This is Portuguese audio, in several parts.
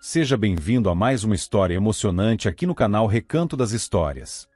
Seja bem-vindo a mais uma história emocionante aqui no canal Recanto das Histórias.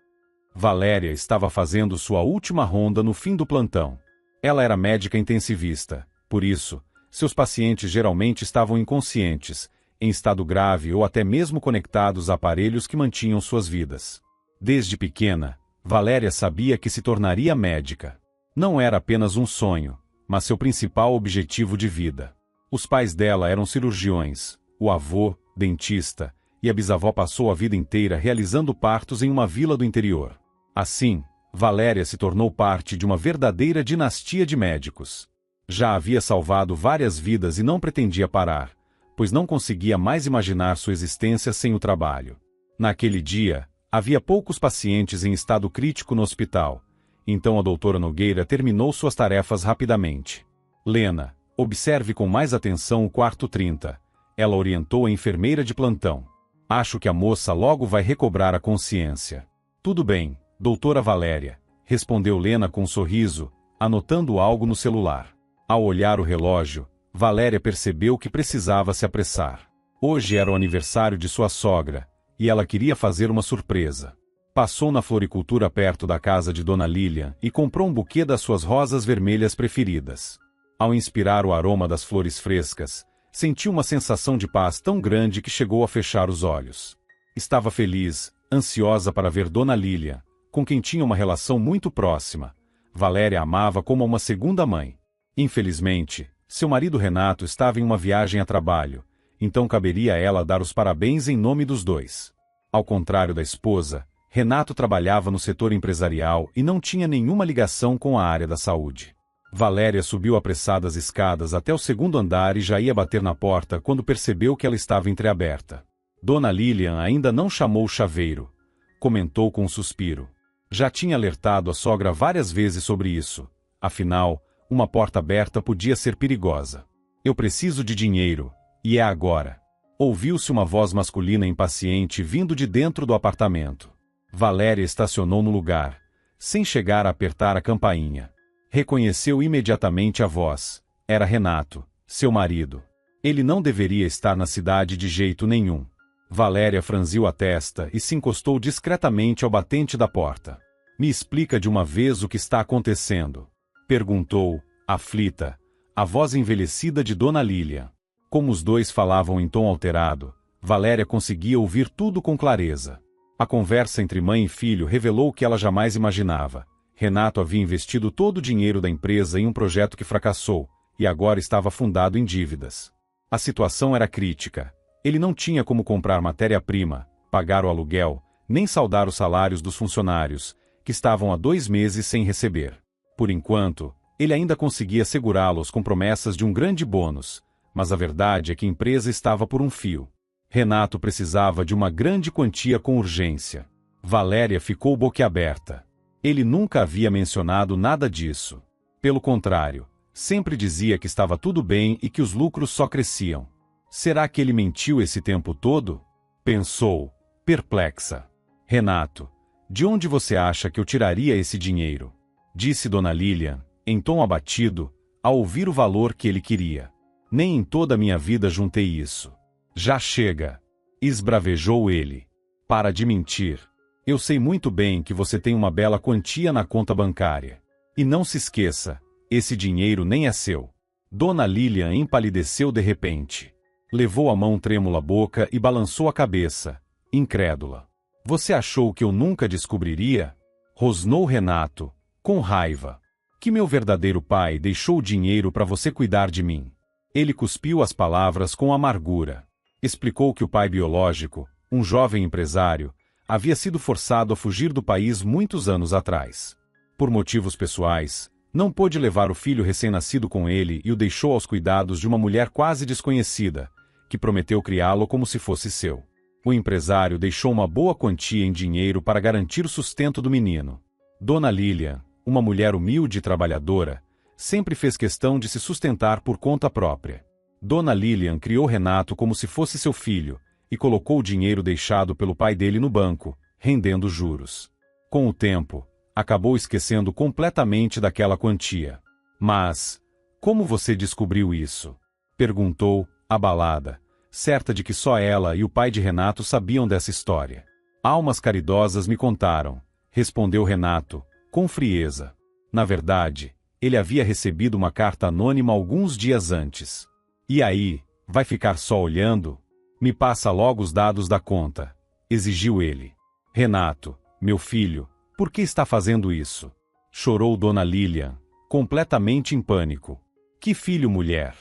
Valéria estava fazendo sua última ronda no fim do plantão. Ela era médica intensivista, por isso, seus pacientes geralmente estavam inconscientes, em estado grave ou até mesmo conectados a aparelhos que mantinham suas vidas. Desde pequena, Valéria sabia que se tornaria médica. Não era apenas um sonho, mas seu principal objetivo de vida. Os pais dela eram cirurgiões, o avô, dentista, e a bisavó passou a vida inteira realizando partos em uma vila do interior. Assim, Valéria se tornou parte de uma verdadeira dinastia de médicos. Já havia salvado várias vidas e não pretendia parar, pois não conseguia mais imaginar sua existência sem o trabalho. Naquele dia, havia poucos pacientes em estado crítico no hospital, então a doutora Nogueira terminou suas tarefas rapidamente. Lena, observe com mais atenção o quarto 30. Ela orientou a enfermeira de plantão. Acho que a moça logo vai recobrar a consciência. Tudo bem, doutora Valéria, respondeu Lena com um sorriso, anotando algo no celular. Ao olhar o relógio, Valéria percebeu que precisava se apressar. Hoje era o aniversário de sua sogra, e ela queria fazer uma surpresa. Passou na floricultura perto da casa de Dona Lilian e comprou um buquê das suas rosas vermelhas preferidas. Ao inspirar o aroma das flores frescas, sentiu uma sensação de paz tão grande que chegou a fechar os olhos. Estava feliz, ansiosa para ver Dona Lilian, com quem tinha uma relação muito próxima. Valéria a amava como uma segunda mãe. Infelizmente, seu marido Renato estava em uma viagem a trabalho, então caberia a ela dar os parabéns em nome dos dois. Ao contrário da esposa, Renato trabalhava no setor empresarial e não tinha nenhuma ligação com a área da saúde. Valéria subiu apressada as escadas até o segundo andar e já ia bater na porta quando percebeu que ela estava entreaberta. Dona Lilian ainda não chamou o chaveiro, comentou com um suspiro. Já tinha alertado a sogra várias vezes sobre isso. Afinal, uma porta aberta podia ser perigosa. Eu preciso de dinheiro, e é agora. Ouviu-se uma voz masculina impaciente vindo de dentro do apartamento. Valéria estacionou no lugar, sem chegar a apertar a campainha. Reconheceu imediatamente a voz. Era Renato, seu marido. Ele não deveria estar na cidade de jeito nenhum. Valéria franziu a testa e se encostou discretamente ao batente da porta. Me explica de uma vez o que está acontecendo, perguntou, aflita, a voz envelhecida de Dona Lilian. Como os dois falavam em tom alterado, Valéria conseguia ouvir tudo com clareza. A conversa entre mãe e filho revelou o que ela jamais imaginava. Renato havia investido todo o dinheiro da empresa em um projeto que fracassou, e agora estava afundado em dívidas. A situação era crítica. Ele não tinha como comprar matéria-prima, pagar o aluguel, nem saldar os salários dos funcionários, que estavam há 2 meses sem receber. Por enquanto, ele ainda conseguia segurá-los com promessas de um grande bônus, mas a verdade é que a empresa estava por um fio. Renato precisava de uma grande quantia com urgência. Valéria ficou boquiaberta. Ele nunca havia mencionado nada disso. Pelo contrário, sempre dizia que estava tudo bem e que os lucros só cresciam. Será que ele mentiu esse tempo todo? Pensou, perplexa. Renato, de onde você acha que eu tiraria esse dinheiro? Disse Dona Lilian, em tom abatido, ao ouvir o valor que ele queria. Nem em toda a minha vida juntei isso. Já chega, esbravejou ele. Para de mentir. Eu sei muito bem que você tem uma bela quantia na conta bancária. E não se esqueça, esse dinheiro nem é seu. Dona Lilian empalideceu de repente. Levou a mão trêmula à boca e balançou a cabeça, incrédula. Você achou que eu nunca descobriria? Rosnou Renato, com raiva. Que meu verdadeiro pai deixou o dinheiro para você cuidar de mim. Ele cuspiu as palavras com amargura. Explicou que o pai biológico, um jovem empresário, havia sido forçado a fugir do país muitos anos atrás. Por motivos pessoais, não pôde levar o filho recém-nascido com ele e o deixou aos cuidados de uma mulher quase desconhecida, que prometeu criá-lo como se fosse seu. O empresário deixou uma boa quantia em dinheiro para garantir o sustento do menino. Dona Lilian, uma mulher humilde e trabalhadora, sempre fez questão de se sustentar por conta própria. Dona Lilian criou Renato como se fosse seu filho, e colocou o dinheiro deixado pelo pai dele no banco, rendendo juros. Com o tempo, acabou esquecendo completamente daquela quantia. Mas, como você descobriu isso? Perguntou, abalada, certa de que só ela e o pai de Renato sabiam dessa história. Almas caridosas me contaram, respondeu Renato, com frieza. Na verdade, ele havia recebido uma carta anônima alguns dias antes. E aí, vai ficar só olhando? Me passa logo os dados da conta, exigiu ele. Renato, meu filho, por que está fazendo isso? Chorou Dona Lilian, completamente em pânico. Que filho, mulher?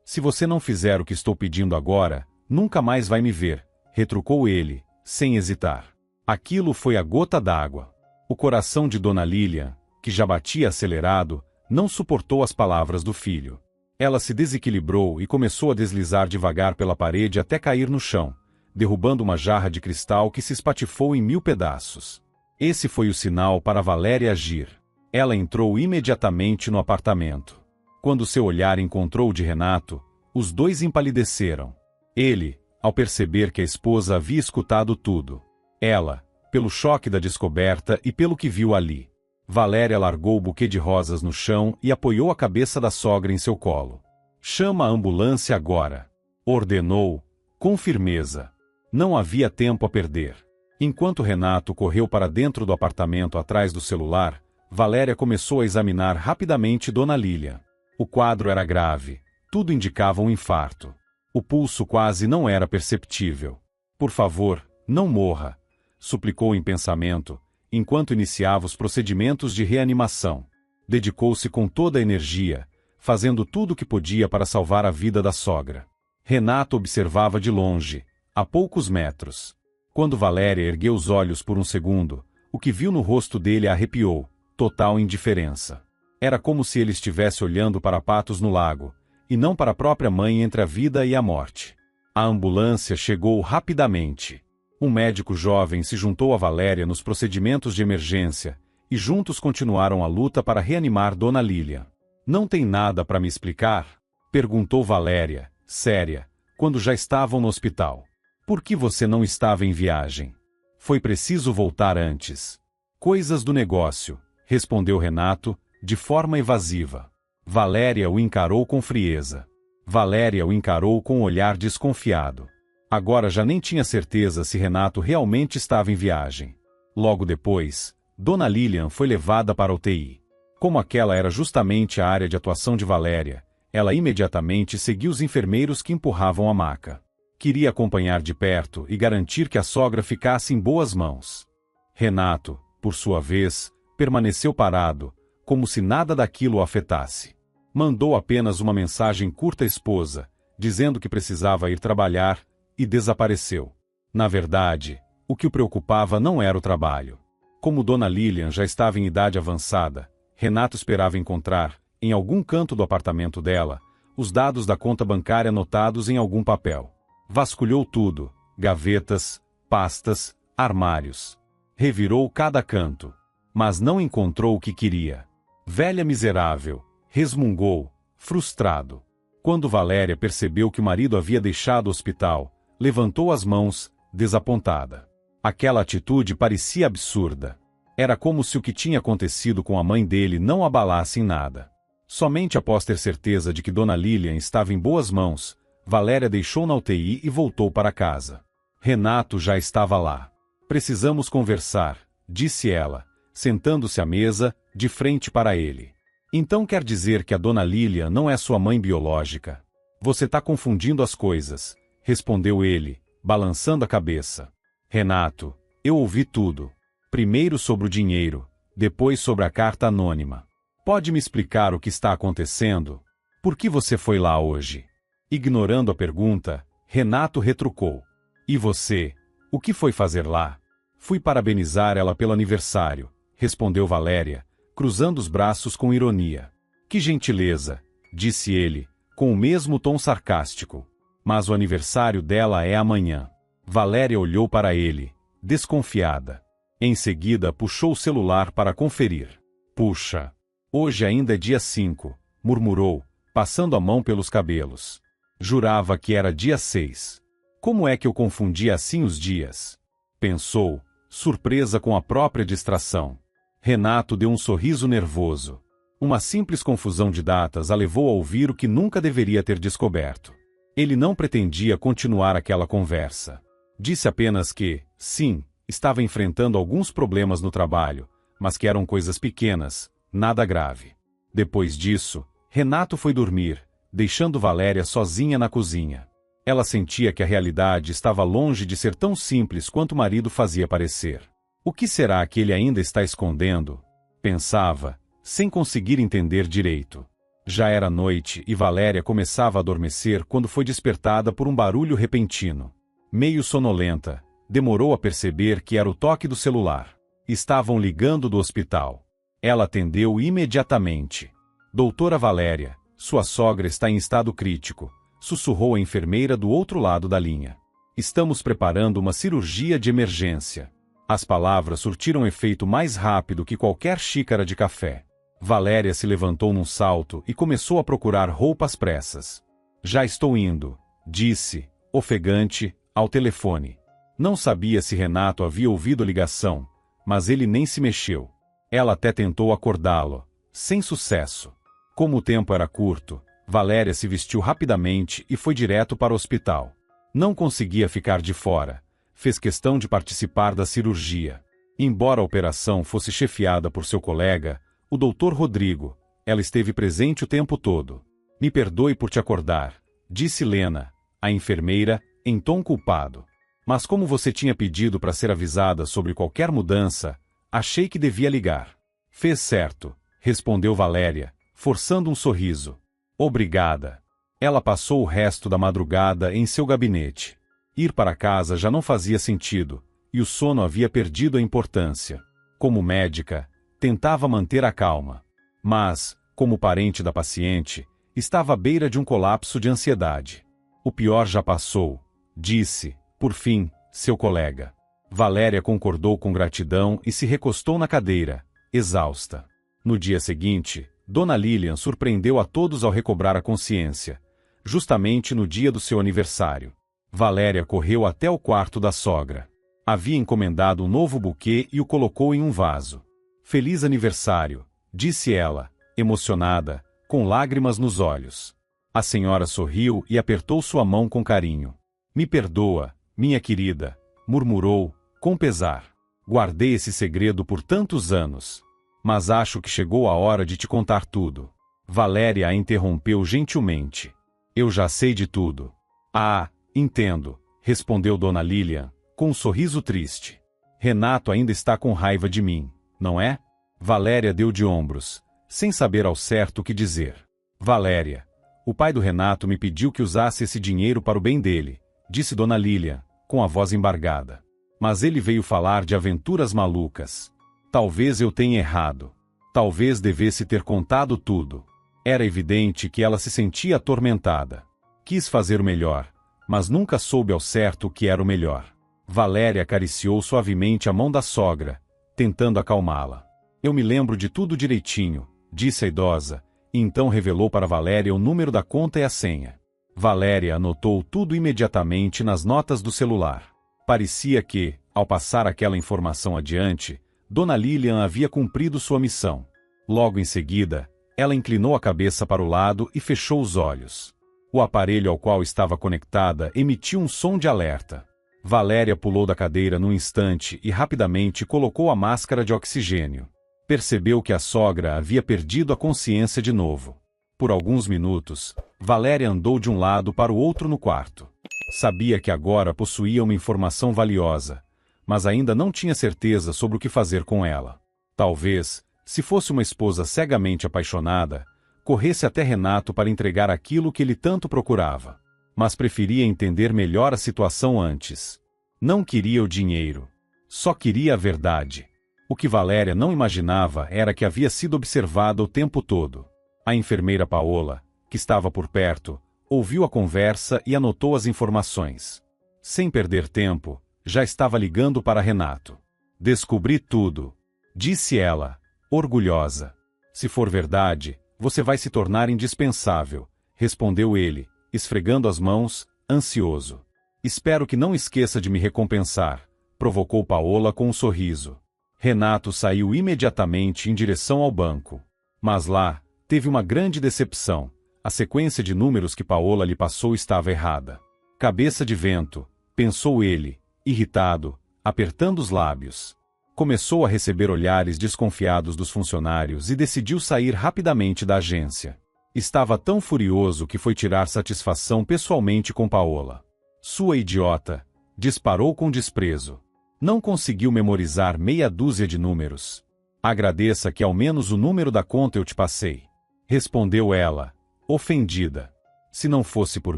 Se você não fizer o que estou pedindo agora, nunca mais vai me ver, retrucou ele, sem hesitar. Aquilo foi a gota d'água. O coração de Dona Lilian, que já batia acelerado, não suportou as palavras do filho. Ela se desequilibrou e começou a deslizar devagar pela parede até cair no chão, derrubando uma jarra de cristal que se espatifou em 1000 pedaços. Esse foi o sinal para Valéria agir. Ela entrou imediatamente no apartamento. Quando seu olhar encontrou o de Renato, os dois empalideceram. Ele, ao perceber que a esposa havia escutado tudo. Ela, pelo choque da descoberta e pelo que viu ali. Valéria largou o buquê de rosas no chão e apoiou a cabeça da sogra em seu colo. Chama a ambulância agora, ordenou, com firmeza. Não havia tempo a perder. Enquanto Renato correu para dentro do apartamento atrás do celular, Valéria começou a examinar rapidamente Dona Lilian. O quadro era grave, tudo indicava um infarto. O pulso quase não era perceptível. Por favor, não morra, suplicou em pensamento, enquanto iniciava os procedimentos de reanimação. Dedicou-se com toda a energia, fazendo tudo o que podia para salvar a vida da sogra. Renato observava de longe, a poucos metros. Quando Valéria ergueu os olhos por um segundo, o que viu no rosto dele a arrepiou, total indiferença. Era como se ele estivesse olhando para patos no lago, e não para a própria mãe entre a vida e a morte. A ambulância chegou rapidamente. Um médico jovem se juntou a Valéria nos procedimentos de emergência, e juntos continuaram a luta para reanimar Dona Lilian. Não tem nada para me explicar? Perguntou Valéria, séria, quando já estavam no hospital. Por que você não estava em viagem? Foi preciso voltar antes. Coisas do negócio, respondeu Renato, de forma evasiva. Valéria o encarou com frieza. Valéria o encarou com um olhar desconfiado. Agora já nem tinha certeza se Renato realmente estava em viagem. Logo depois, Dona Lilian foi levada para a UTI. Como aquela era justamente a área de atuação de Valéria, ela imediatamente seguiu os enfermeiros que empurravam a maca. Queria acompanhar de perto e garantir que a sogra ficasse em boas mãos. Renato, por sua vez, permaneceu parado, como se nada daquilo o afetasse. Mandou apenas uma mensagem curta à esposa, dizendo que precisava ir trabalhar, e desapareceu. Na verdade, o que o preocupava não era o trabalho. Como Dona Lilian já estava em idade avançada, Renato esperava encontrar, em algum canto do apartamento dela, os dados da conta bancária anotados em algum papel. Vasculhou tudo, gavetas, pastas, armários. Revirou cada canto, mas não encontrou o que queria. Velha miserável, resmungou, frustrado. Quando Valéria percebeu que o marido havia deixado o hospital, levantou as mãos, desapontada. Aquela atitude parecia absurda. Era como se o que tinha acontecido com a mãe dele não abalasse em nada. Somente após ter certeza de que Dona Lilian estava em boas mãos, Valéria deixou na UTI e voltou para casa. Renato já estava lá. Precisamos conversar, disse ela, sentando-se à mesa, de frente para ele. Então quer dizer que a Dona Lilian não é sua mãe biológica? Você está confundindo as coisas, respondeu ele, balançando a cabeça. Renato, eu ouvi tudo. Primeiro sobre o dinheiro, depois sobre a carta anônima. Pode me explicar o que está acontecendo? Por que você foi lá hoje? Ignorando a pergunta, Renato retrucou. E você, o que foi fazer lá? Fui parabenizar ela pelo aniversário, respondeu Valéria, cruzando os braços com ironia. Que gentileza, disse ele, com o mesmo tom sarcástico. Mas o aniversário dela é amanhã. Valéria olhou para ele, desconfiada. Em seguida puxou o celular para conferir. Puxa! Hoje ainda é dia 5, murmurou, passando a mão pelos cabelos. Jurava que era dia 6. Como é que eu confundia assim os dias? Pensou, surpresa com a própria distração. Renato deu um sorriso nervoso. Uma simples confusão de datas a levou a ouvir o que nunca deveria ter descoberto. Ele não pretendia continuar aquela conversa. Disse apenas que, sim, estava enfrentando alguns problemas no trabalho, mas que eram coisas pequenas, nada grave. Depois disso, Renato foi dormir, deixando Valéria sozinha na cozinha. Ela sentia que a realidade estava longe de ser tão simples quanto o marido fazia parecer. O que será que ele ainda está escondendo? Pensava, sem conseguir entender direito. Já era noite e Valéria começava a adormecer quando foi despertada por um barulho repentino. Meio sonolenta, demorou a perceber que era o toque do celular. Estavam ligando do hospital. Ela atendeu imediatamente. Doutora Valéria, sua sogra está em estado crítico, sussurrou a enfermeira do outro lado da linha. Estamos preparando uma cirurgia de emergência. As palavras surtiram efeito mais rápido que qualquer xícara de café. Valéria se levantou num salto e começou a procurar roupas pressas. Já estou indo, disse, ofegante, ao telefone. Não sabia se Renato havia ouvido a ligação, mas ele nem se mexeu. Ela até tentou acordá-lo, sem sucesso. Como o tempo era curto, Valéria se vestiu rapidamente e foi direto para o hospital. Não conseguia ficar de fora. Fez questão de participar da cirurgia. Embora a operação fosse chefiada por seu colega, o Dr. Rodrigo, ela esteve presente o tempo todo. Me perdoe por te acordar, disse Lena, a enfermeira, em tom culpado. Mas como você tinha pedido para ser avisada sobre qualquer mudança, achei que devia ligar. Fez certo, respondeu Valéria, forçando um sorriso. Obrigada. Ela passou o resto da madrugada em seu gabinete. Ir para casa já não fazia sentido, e o sono havia perdido a importância. Como médica, tentava manter a calma. Mas, como parente da paciente, estava à beira de um colapso de ansiedade. O pior já passou, disse, por fim, seu colega. Valéria concordou com gratidão e se recostou na cadeira, exausta. No dia seguinte, Dona Lilian surpreendeu a todos ao recobrar a consciência, justamente no dia do seu aniversário. Valéria correu até o quarto da sogra. Havia encomendado um novo buquê e o colocou em um vaso. Feliz aniversário, disse ela, emocionada, com lágrimas nos olhos. A senhora sorriu e apertou sua mão com carinho. Me perdoa, minha querida, murmurou, com pesar. Guardei esse segredo por tantos anos. Mas acho que chegou a hora de te contar tudo. Valéria a interrompeu gentilmente. Eu já sei de tudo. Ah, entendo, respondeu Dona Lilian, com um sorriso triste. Renato ainda está com raiva de mim, não é? Valéria deu de ombros, sem saber ao certo o que dizer. Valéria, o pai do Renato me pediu que usasse esse dinheiro para o bem dele, disse Dona Lilian, com a voz embargada. Mas ele veio falar de aventuras malucas. Talvez eu tenha errado. Talvez devesse ter contado tudo. Era evidente que ela se sentia atormentada. Quis fazer o melhor, mas nunca soube ao certo o que era o melhor. Valéria acariciou suavemente a mão da sogra, tentando acalmá-la. Eu me lembro de tudo direitinho, disse a idosa, e então revelou para Valéria o número da conta e a senha. Valéria anotou tudo imediatamente nas notas do celular. Parecia que, ao passar aquela informação adiante, Dona Lilian havia cumprido sua missão. Logo em seguida, ela inclinou a cabeça para o lado e fechou os olhos. O aparelho ao qual estava conectada emitiu um som de alerta. Valéria pulou da cadeira num instante e rapidamente colocou a máscara de oxigênio. Percebeu que a sogra havia perdido a consciência de novo. Por alguns minutos, Valéria andou de um lado para o outro no quarto. Sabia que agora possuía uma informação valiosa, mas ainda não tinha certeza sobre o que fazer com ela. Talvez, se fosse uma esposa cegamente apaixonada, corresse até Renato para entregar aquilo que ele tanto procurava. Mas preferia entender melhor a situação antes. Não queria o dinheiro. Só queria a verdade. O que Valéria não imaginava era que havia sido observada o tempo todo. A enfermeira Paola, que estava por perto, ouviu a conversa e anotou as informações. Sem perder tempo, já estava ligando para Renato. Descobri tudo, disse ela, orgulhosa. Se for verdade, você vai se tornar indispensável, respondeu ele, esfregando as mãos, ansioso. Espero que não esqueça de me recompensar, provocou Paola com um sorriso. Renato saiu imediatamente em direção ao banco. Mas lá, teve uma grande decepção. A sequência de números que Paola lhe passou estava errada. Cabeça de vento, pensou ele, irritado, apertando os lábios. Começou a receber olhares desconfiados dos funcionários e decidiu sair rapidamente da agência. Estava tão furioso que foi tirar satisfação pessoalmente com Paola. Sua idiota, disparou com desprezo. Não conseguiu memorizar meia dúzia de números. Agradeça que ao menos o número da conta eu te passei. Respondeu ela, ofendida. Se não fosse por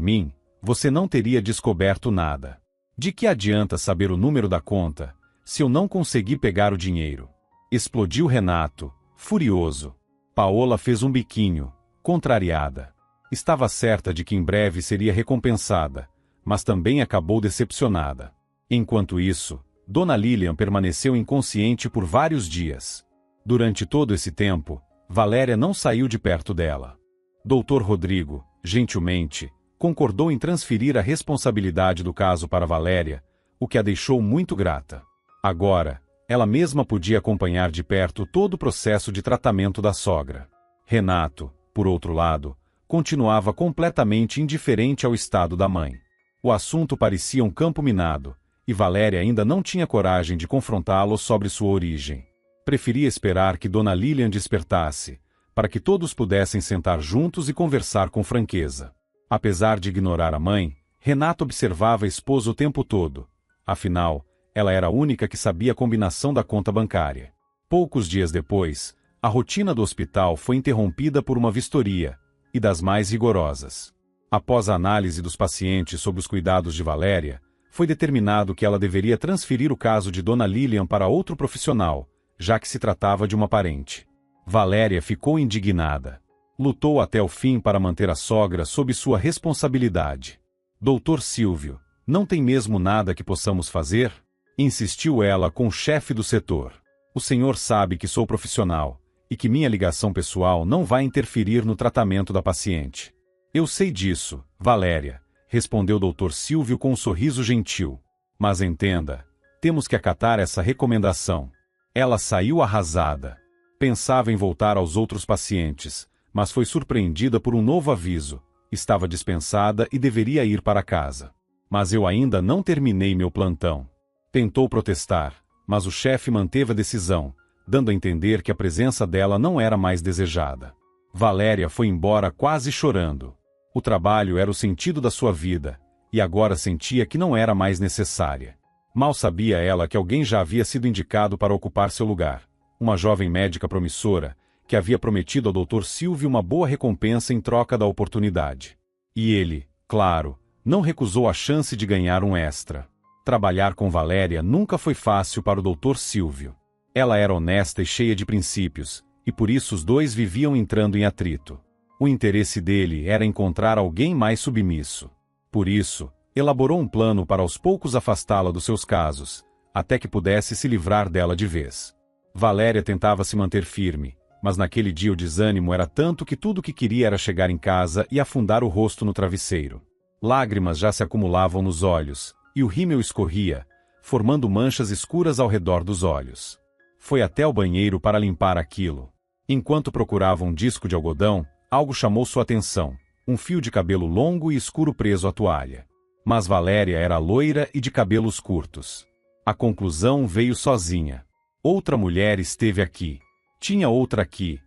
mim, você não teria descoberto nada. De que adianta saber o número da conta, se eu não conseguir pegar o dinheiro? Explodiu Renato, furioso. Paola fez um biquinho, contrariada. Estava certa de que em breve seria recompensada, mas também acabou decepcionada. Enquanto isso, Dona Lilian permaneceu inconsciente por vários dias. Durante todo esse tempo, Valéria não saiu de perto dela. Dr. Rodrigo, gentilmente, concordou em transferir a responsabilidade do caso para Valéria, o que a deixou muito grata. Agora, ela mesma podia acompanhar de perto todo o processo de tratamento da sogra. Renato, por outro lado, continuava completamente indiferente ao estado da mãe. O assunto parecia um campo minado, e Valéria ainda não tinha coragem de confrontá-lo sobre sua origem. Preferia esperar que Dona Lilian despertasse, para que todos pudessem sentar juntos e conversar com franqueza. Apesar de ignorar a mãe, Renato observava a esposa o tempo todo. Afinal, ela era a única que sabia a combinação da conta bancária. Poucos dias depois, a rotina do hospital foi interrompida por uma vistoria, e das mais rigorosas. Após a análise dos pacientes sob os cuidados de Valéria, foi determinado que ela deveria transferir o caso de Dona Lilian para outro profissional, já que se tratava de uma parente. Valéria ficou indignada. Lutou até o fim para manter a sogra sob sua responsabilidade. Doutor Silvio, não tem mesmo nada que possamos fazer? Insistiu ela com o chefe do setor. O senhor sabe que sou profissional, e que minha ligação pessoal não vai interferir no tratamento da paciente. Eu sei disso, Valéria, respondeu Dr. Silvio com um sorriso gentil. Mas entenda, temos que acatar essa recomendação. Ela saiu arrasada. Pensava em voltar aos outros pacientes, mas foi surpreendida por um novo aviso. Estava dispensada e deveria ir para casa. Mas eu ainda não terminei meu plantão. Tentou protestar, mas o chefe manteve a decisão, dando a entender que a presença dela não era mais desejada. Valéria foi embora quase chorando. O trabalho era o sentido da sua vida, e agora sentia que não era mais necessária. Mal sabia ela que alguém já havia sido indicado para ocupar seu lugar. Uma jovem médica promissora, que havia prometido ao Dr. Silvio uma boa recompensa em troca da oportunidade. E ele, claro, não recusou a chance de ganhar um extra. Trabalhar com Valéria nunca foi fácil para o Dr. Silvio. Ela era honesta e cheia de princípios, e por isso os dois viviam entrando em atrito. O interesse dele era encontrar alguém mais submisso. Por isso, elaborou um plano para aos poucos afastá-la dos seus casos, até que pudesse se livrar dela de vez. Valéria tentava se manter firme, mas naquele dia o desânimo era tanto que tudo o que queria era chegar em casa e afundar o rosto no travesseiro. Lágrimas já se acumulavam nos olhos, e o rímel escorria, formando manchas escuras ao redor dos olhos. Foi até o banheiro para limpar aquilo. Enquanto procurava um disco de algodão, algo chamou sua atenção, um fio de cabelo longo e escuro preso à toalha. Mas Valéria era loira e de cabelos curtos. A conclusão veio sozinha. Outra mulher esteve aqui. Tinha outra aqui,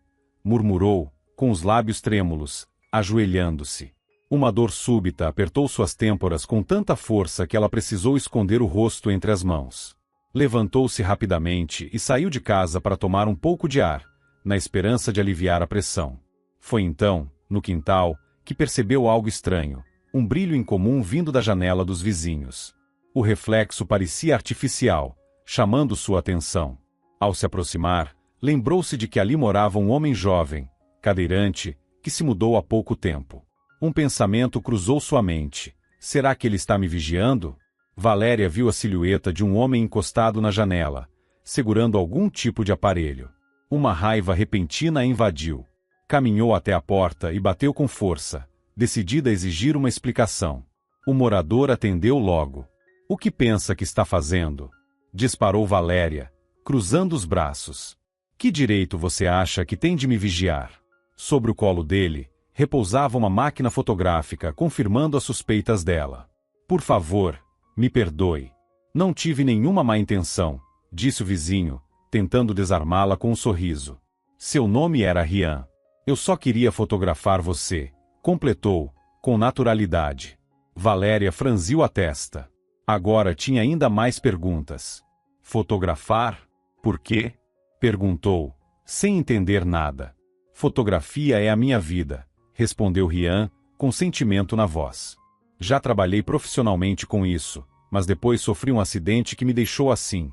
murmurou, com os lábios trêmulos, ajoelhando-se. Uma dor súbita apertou suas têmporas com tanta força que ela precisou esconder o rosto entre as mãos. Levantou-se rapidamente e saiu de casa para tomar um pouco de ar, na esperança de aliviar a pressão. Foi então, no quintal, que percebeu algo estranho, um brilho incomum vindo da janela dos vizinhos. O reflexo parecia artificial, chamando sua atenção. Ao se aproximar, lembrou-se de que ali morava um homem jovem, cadeirante, que se mudou há pouco tempo. Um pensamento cruzou sua mente. Será que ele está me vigiando? Valéria viu a silhueta de um homem encostado na janela, segurando algum tipo de aparelho. Uma raiva repentina a invadiu. Caminhou até a porta e bateu com força, decidida a exigir uma explicação. O morador atendeu logo. O que pensa que está fazendo? Disparou Valéria, cruzando os braços. Que direito você acha que tem de me vigiar? Sobre o colo dele, repousava uma máquina fotográfica confirmando as suspeitas dela. Por favor, me perdoe. Não tive nenhuma má intenção, disse o vizinho, tentando desarmá-la com um sorriso. Seu nome era Rian. Eu só queria fotografar você, completou, com naturalidade. Valéria franziu a testa. Agora tinha ainda mais perguntas. Fotografar? Por quê? Perguntou, sem entender nada. Fotografia é a minha vida, respondeu Rian, com sentimento na voz. Já trabalhei profissionalmente com isso, mas depois sofri um acidente que me deixou assim.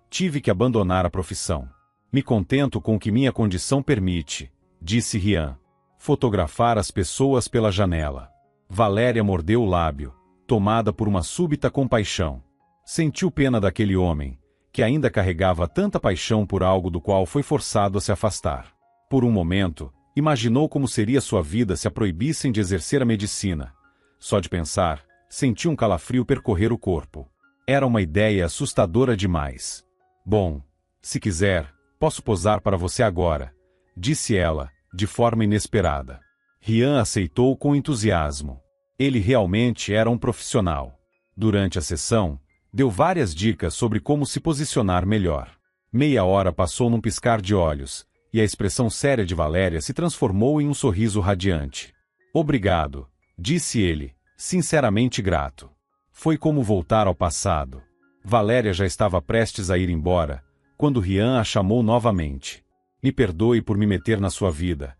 Tive que abandonar a profissão. Me contento com o que minha condição permite, disse Rian. Fotografar as pessoas pela janela. Valéria mordeu o lábio, tomada por uma súbita compaixão. Sentiu pena daquele homem, que ainda carregava tanta paixão por algo do qual foi forçado a se afastar. Por um momento, imaginou como seria sua vida se a proibissem de exercer a medicina. Só de pensar, sentiu um calafrio percorrer o corpo. Era uma ideia assustadora demais. Bom, se quiser, posso posar para você agora, disse ela, de forma inesperada. Rian aceitou com entusiasmo. Ele realmente era um profissional. Durante a sessão, deu várias dicas sobre como se posicionar melhor. Meia hora passou num piscar de olhos, e a expressão séria de Valéria se transformou em um sorriso radiante. Obrigado, disse ele, sinceramente grato. Foi como voltar ao passado. Valéria já estava prestes a ir embora, quando Rian a chamou novamente. Me perdoe por me meter na sua vida,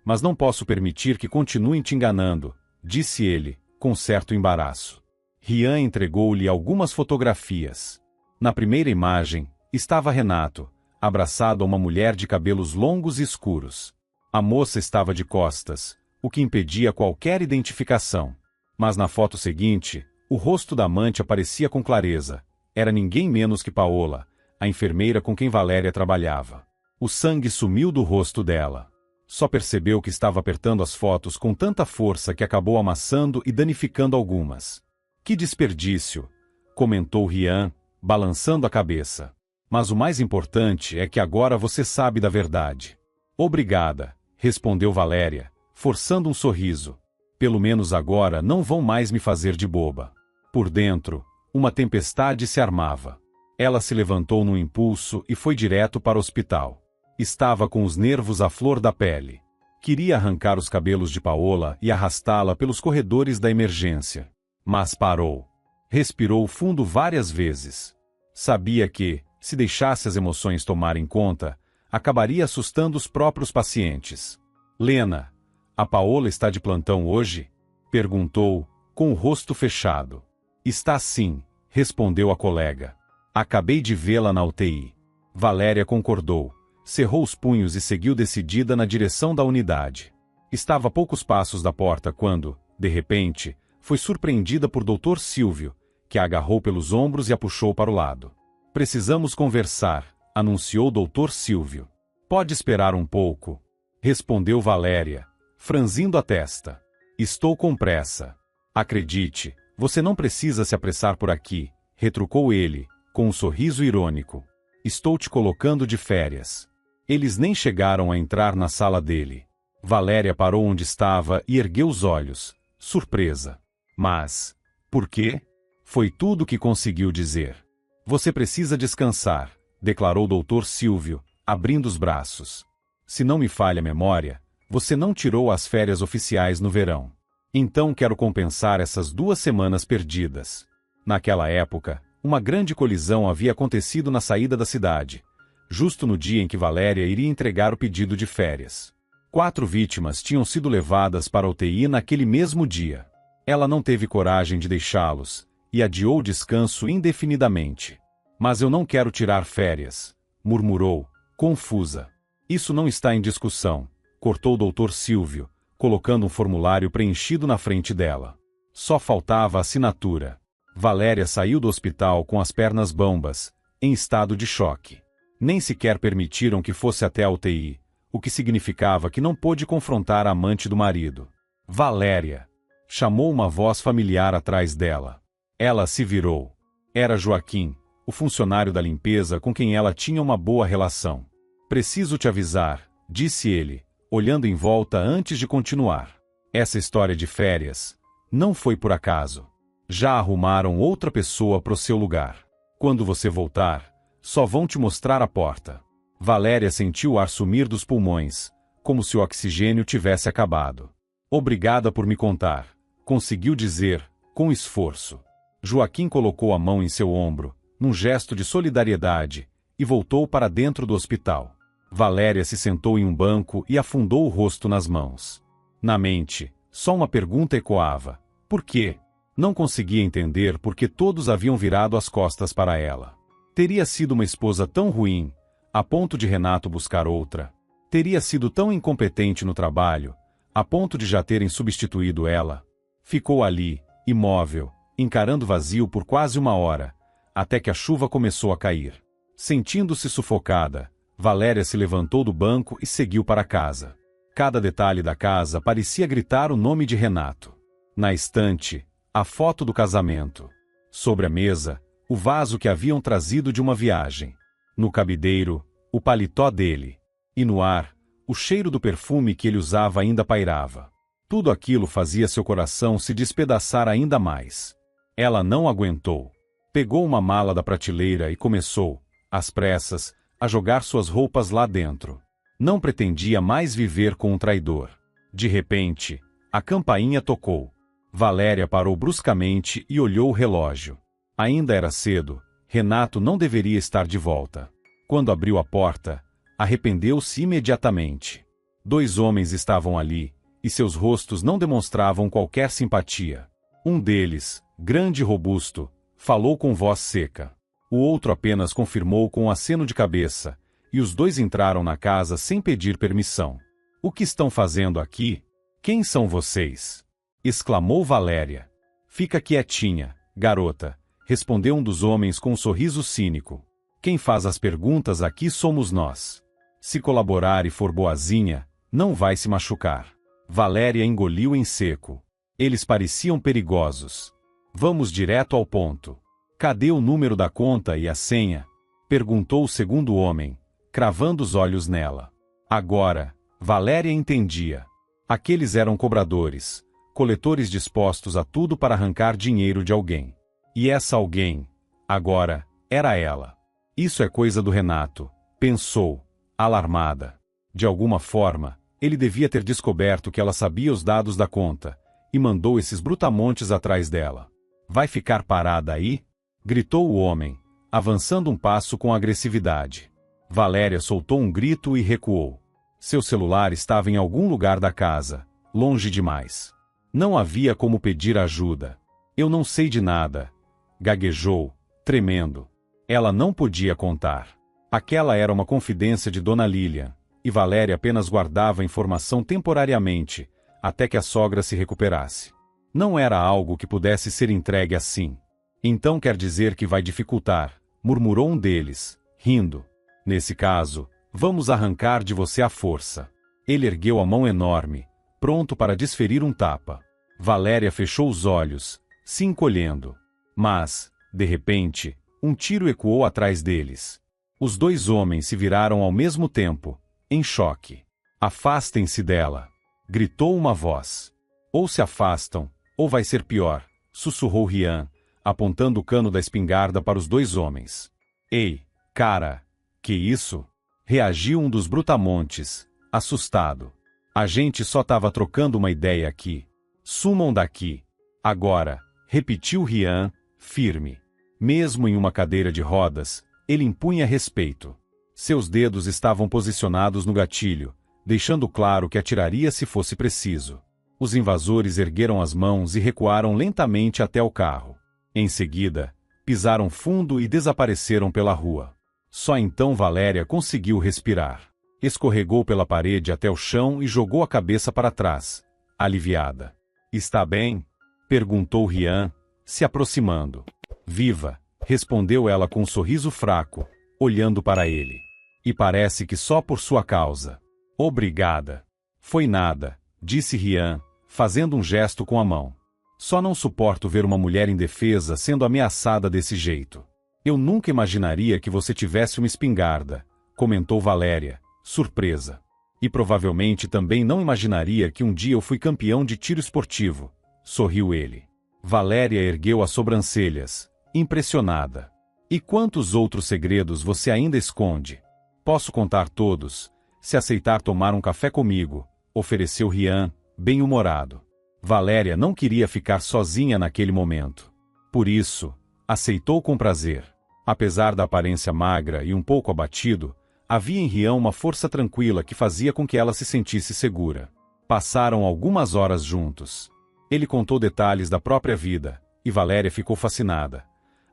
mas não posso permitir que continuem te enganando, disse ele, com certo embaraço. Rian entregou-lhe algumas fotografias. Na primeira imagem, estava Renato, abraçado a uma mulher de cabelos longos e escuros. A moça estava de costas, o que impedia qualquer identificação. Mas na foto seguinte, o rosto da amante aparecia com clareza. Era ninguém menos que Paola, a enfermeira com quem Valéria trabalhava. O sangue sumiu do rosto dela. Só percebeu que estava apertando as fotos com tanta força que acabou amassando e danificando algumas. Que desperdício, comentou Rian, balançando a cabeça. Mas o mais importante é que agora você sabe da verdade. Obrigada, respondeu Valéria, forçando um sorriso. Pelo menos agora não vão mais me fazer de boba. Por dentro, uma tempestade se armava. Ela se levantou num impulso e foi direto para o hospital. Estava com os nervos à flor da pele. Queria arrancar os cabelos de Paola e arrastá-la pelos corredores da emergência. Mas parou. Respirou fundo várias vezes. Sabia que, se deixasse as emoções tomarem conta, acabaria assustando os próprios pacientes. Lena, a Paola está de plantão hoje? Perguntou, com o rosto fechado. Está sim, respondeu a colega. Acabei de vê-la na UTI. Valéria concordou. Cerrou os punhos e seguiu decidida na direção da unidade. Estava a poucos passos da porta quando, de repente, foi surpreendida por Dr. Silvio, que a agarrou pelos ombros e a puxou para o lado. Precisamos conversar, anunciou Dr. Silvio. Pode esperar um pouco, respondeu Valéria, franzindo a testa. Estou com pressa. Acredite, você não precisa se apressar por aqui, retrucou ele, com um sorriso irônico. Estou te colocando de férias. Eles nem chegaram a entrar na sala dele. Valéria parou onde estava e ergueu os olhos, surpresa. Mas, por quê? Foi tudo o que conseguiu dizer. Você precisa descansar, declarou Dr. Silvio, abrindo os braços. Se não me falha a memória, você não tirou as férias oficiais no verão. Então quero compensar essas 2 semanas perdidas. Naquela época, uma grande colisão havia acontecido na saída da cidade, justo no dia em que Valéria iria entregar o pedido de férias. 4 vítimas tinham sido levadas para a UTI naquele mesmo dia. Ela não teve coragem de deixá-los, e adiou o descanso indefinidamente. Mas eu não quero tirar férias, murmurou, confusa. Isso não está em discussão, cortou o Dr. Silvio, colocando um formulário preenchido na frente dela. Só faltava a assinatura. Valéria saiu do hospital com as pernas bambas, em estado de choque. Nem sequer permitiram que fosse até a UTI, o que significava que não pôde confrontar a amante do marido. Valéria! Chamou uma voz familiar atrás dela. Ela se virou. Era Joaquim, o funcionário da limpeza com quem ela tinha uma boa relação. Preciso te avisar, disse ele, olhando em volta antes de continuar. Essa história de férias não foi por acaso. Já arrumaram outra pessoa pro seu lugar. Quando você voltar, só vão te mostrar a porta. Valéria sentiu o ar sumir dos pulmões, como se o oxigênio tivesse acabado. Obrigada por me contar, conseguiu dizer, com esforço. Joaquim colocou a mão em seu ombro, num gesto de solidariedade, e voltou para dentro do hospital. Valéria se sentou em um banco e afundou o rosto nas mãos. Na mente, só uma pergunta ecoava: por quê? Não conseguia entender por que todos haviam virado as costas para ela. Teria sido uma esposa tão ruim, a ponto de Renato buscar outra? Teria sido tão incompetente no trabalho, a ponto de já terem substituído ela? Ficou ali, imóvel, encarando o vazio por quase uma hora, até que a chuva começou a cair. Sentindo-se sufocada, Valéria se levantou do banco e seguiu para casa. Cada detalhe da casa parecia gritar o nome de Renato. Na estante, a foto do casamento. Sobre a mesa, o vaso que haviam trazido de uma viagem. No cabideiro, o paletó dele. E no ar, o cheiro do perfume que ele usava ainda pairava. Tudo aquilo fazia seu coração se despedaçar ainda mais. Ela não aguentou. Pegou uma mala da prateleira e começou, às pressas, a jogar suas roupas lá dentro. Não pretendia mais viver com um traidor. De repente, a campainha tocou. Valéria parou bruscamente e olhou o relógio. Ainda era cedo, Renato não deveria estar de volta. Quando abriu a porta, arrependeu-se imediatamente. 2 homens estavam ali, e seus rostos não demonstravam qualquer simpatia. Um deles, grande e robusto, falou com voz seca. O outro apenas confirmou com um aceno de cabeça, e os 2 entraram na casa sem pedir permissão. O que estão fazendo aqui? Quem são vocês? Exclamou Valéria. Fica quietinha, garota, respondeu um dos homens com um sorriso cínico. Quem faz as perguntas aqui somos nós. Se colaborar e for boazinha, não vai se machucar. Valéria engoliu em seco. Eles pareciam perigosos. Vamos direto ao ponto. Cadê o número da conta e a senha? Perguntou o segundo homem, cravando os olhos nela. Agora, Valéria entendia. Aqueles eram cobradores, coletores dispostos a tudo para arrancar dinheiro de alguém. E essa alguém, agora, era ela. Isso é coisa do Renato, pensou, alarmada. De alguma forma, ele devia ter descoberto que ela sabia os dados da conta, e mandou esses brutamontes atrás dela. Vai ficar parada aí? Gritou o homem, avançando um passo com agressividade. Valéria soltou um grito e recuou. Seu celular estava em algum lugar da casa, longe demais. Não havia como pedir ajuda. Eu não sei de nada. Gaguejou, tremendo. Ela não podia contar. Aquela era uma confidência de Dona Lilian, e Valéria apenas guardava a informação temporariamente, até que a sogra se recuperasse. Não era algo que pudesse ser entregue assim. Então quer dizer que vai dificultar, murmurou um deles, rindo. Nesse caso, vamos arrancar de você a força. Ele ergueu a mão enorme, pronto para desferir um tapa. Valéria fechou os olhos, se encolhendo. Mas, de repente, um tiro ecoou atrás deles. Os 2 homens se viraram ao mesmo tempo, em choque. Afastem-se dela, gritou uma voz. Ou se afastam, ou vai ser pior, sussurrou Rian, apontando o cano da espingarda para os 2 homens. Ei, cara, que isso? Reagiu um dos brutamontes, assustado. A gente só estava trocando uma ideia aqui. Sumam daqui. Agora, repetiu Rian, firme. Mesmo em uma cadeira de rodas, ele impunha respeito. Seus dedos estavam posicionados no gatilho, deixando claro que atiraria se fosse preciso. Os invasores ergueram as mãos e recuaram lentamente até o carro. Em seguida, pisaram fundo e desapareceram pela rua. Só então Valéria conseguiu respirar. Escorregou pela parede até o chão e jogou a cabeça para trás, aliviada. Está bem? Perguntou Rian, se aproximando. Viva, respondeu ela com um sorriso fraco, olhando para ele. E parece que só por sua causa. Obrigada. Foi nada, disse Rian, fazendo um gesto com a mão. Só não suporto ver uma mulher indefesa sendo ameaçada desse jeito. Eu nunca imaginaria que você tivesse uma espingarda, comentou Valéria, surpresa. E provavelmente também não imaginaria que um dia eu fui campeão de tiro esportivo, sorriu ele. Valéria ergueu as sobrancelhas, impressionada. E quantos outros segredos você ainda esconde? Posso contar todos, se aceitar tomar um café comigo, ofereceu Rian, bem-humorado. Valéria não queria ficar sozinha naquele momento. Por isso, aceitou com prazer. Apesar da aparência magra e um pouco abatido, havia em Rian uma força tranquila que fazia com que ela se sentisse segura. Passaram algumas horas juntos. Ele contou detalhes da própria vida, e Valéria ficou fascinada.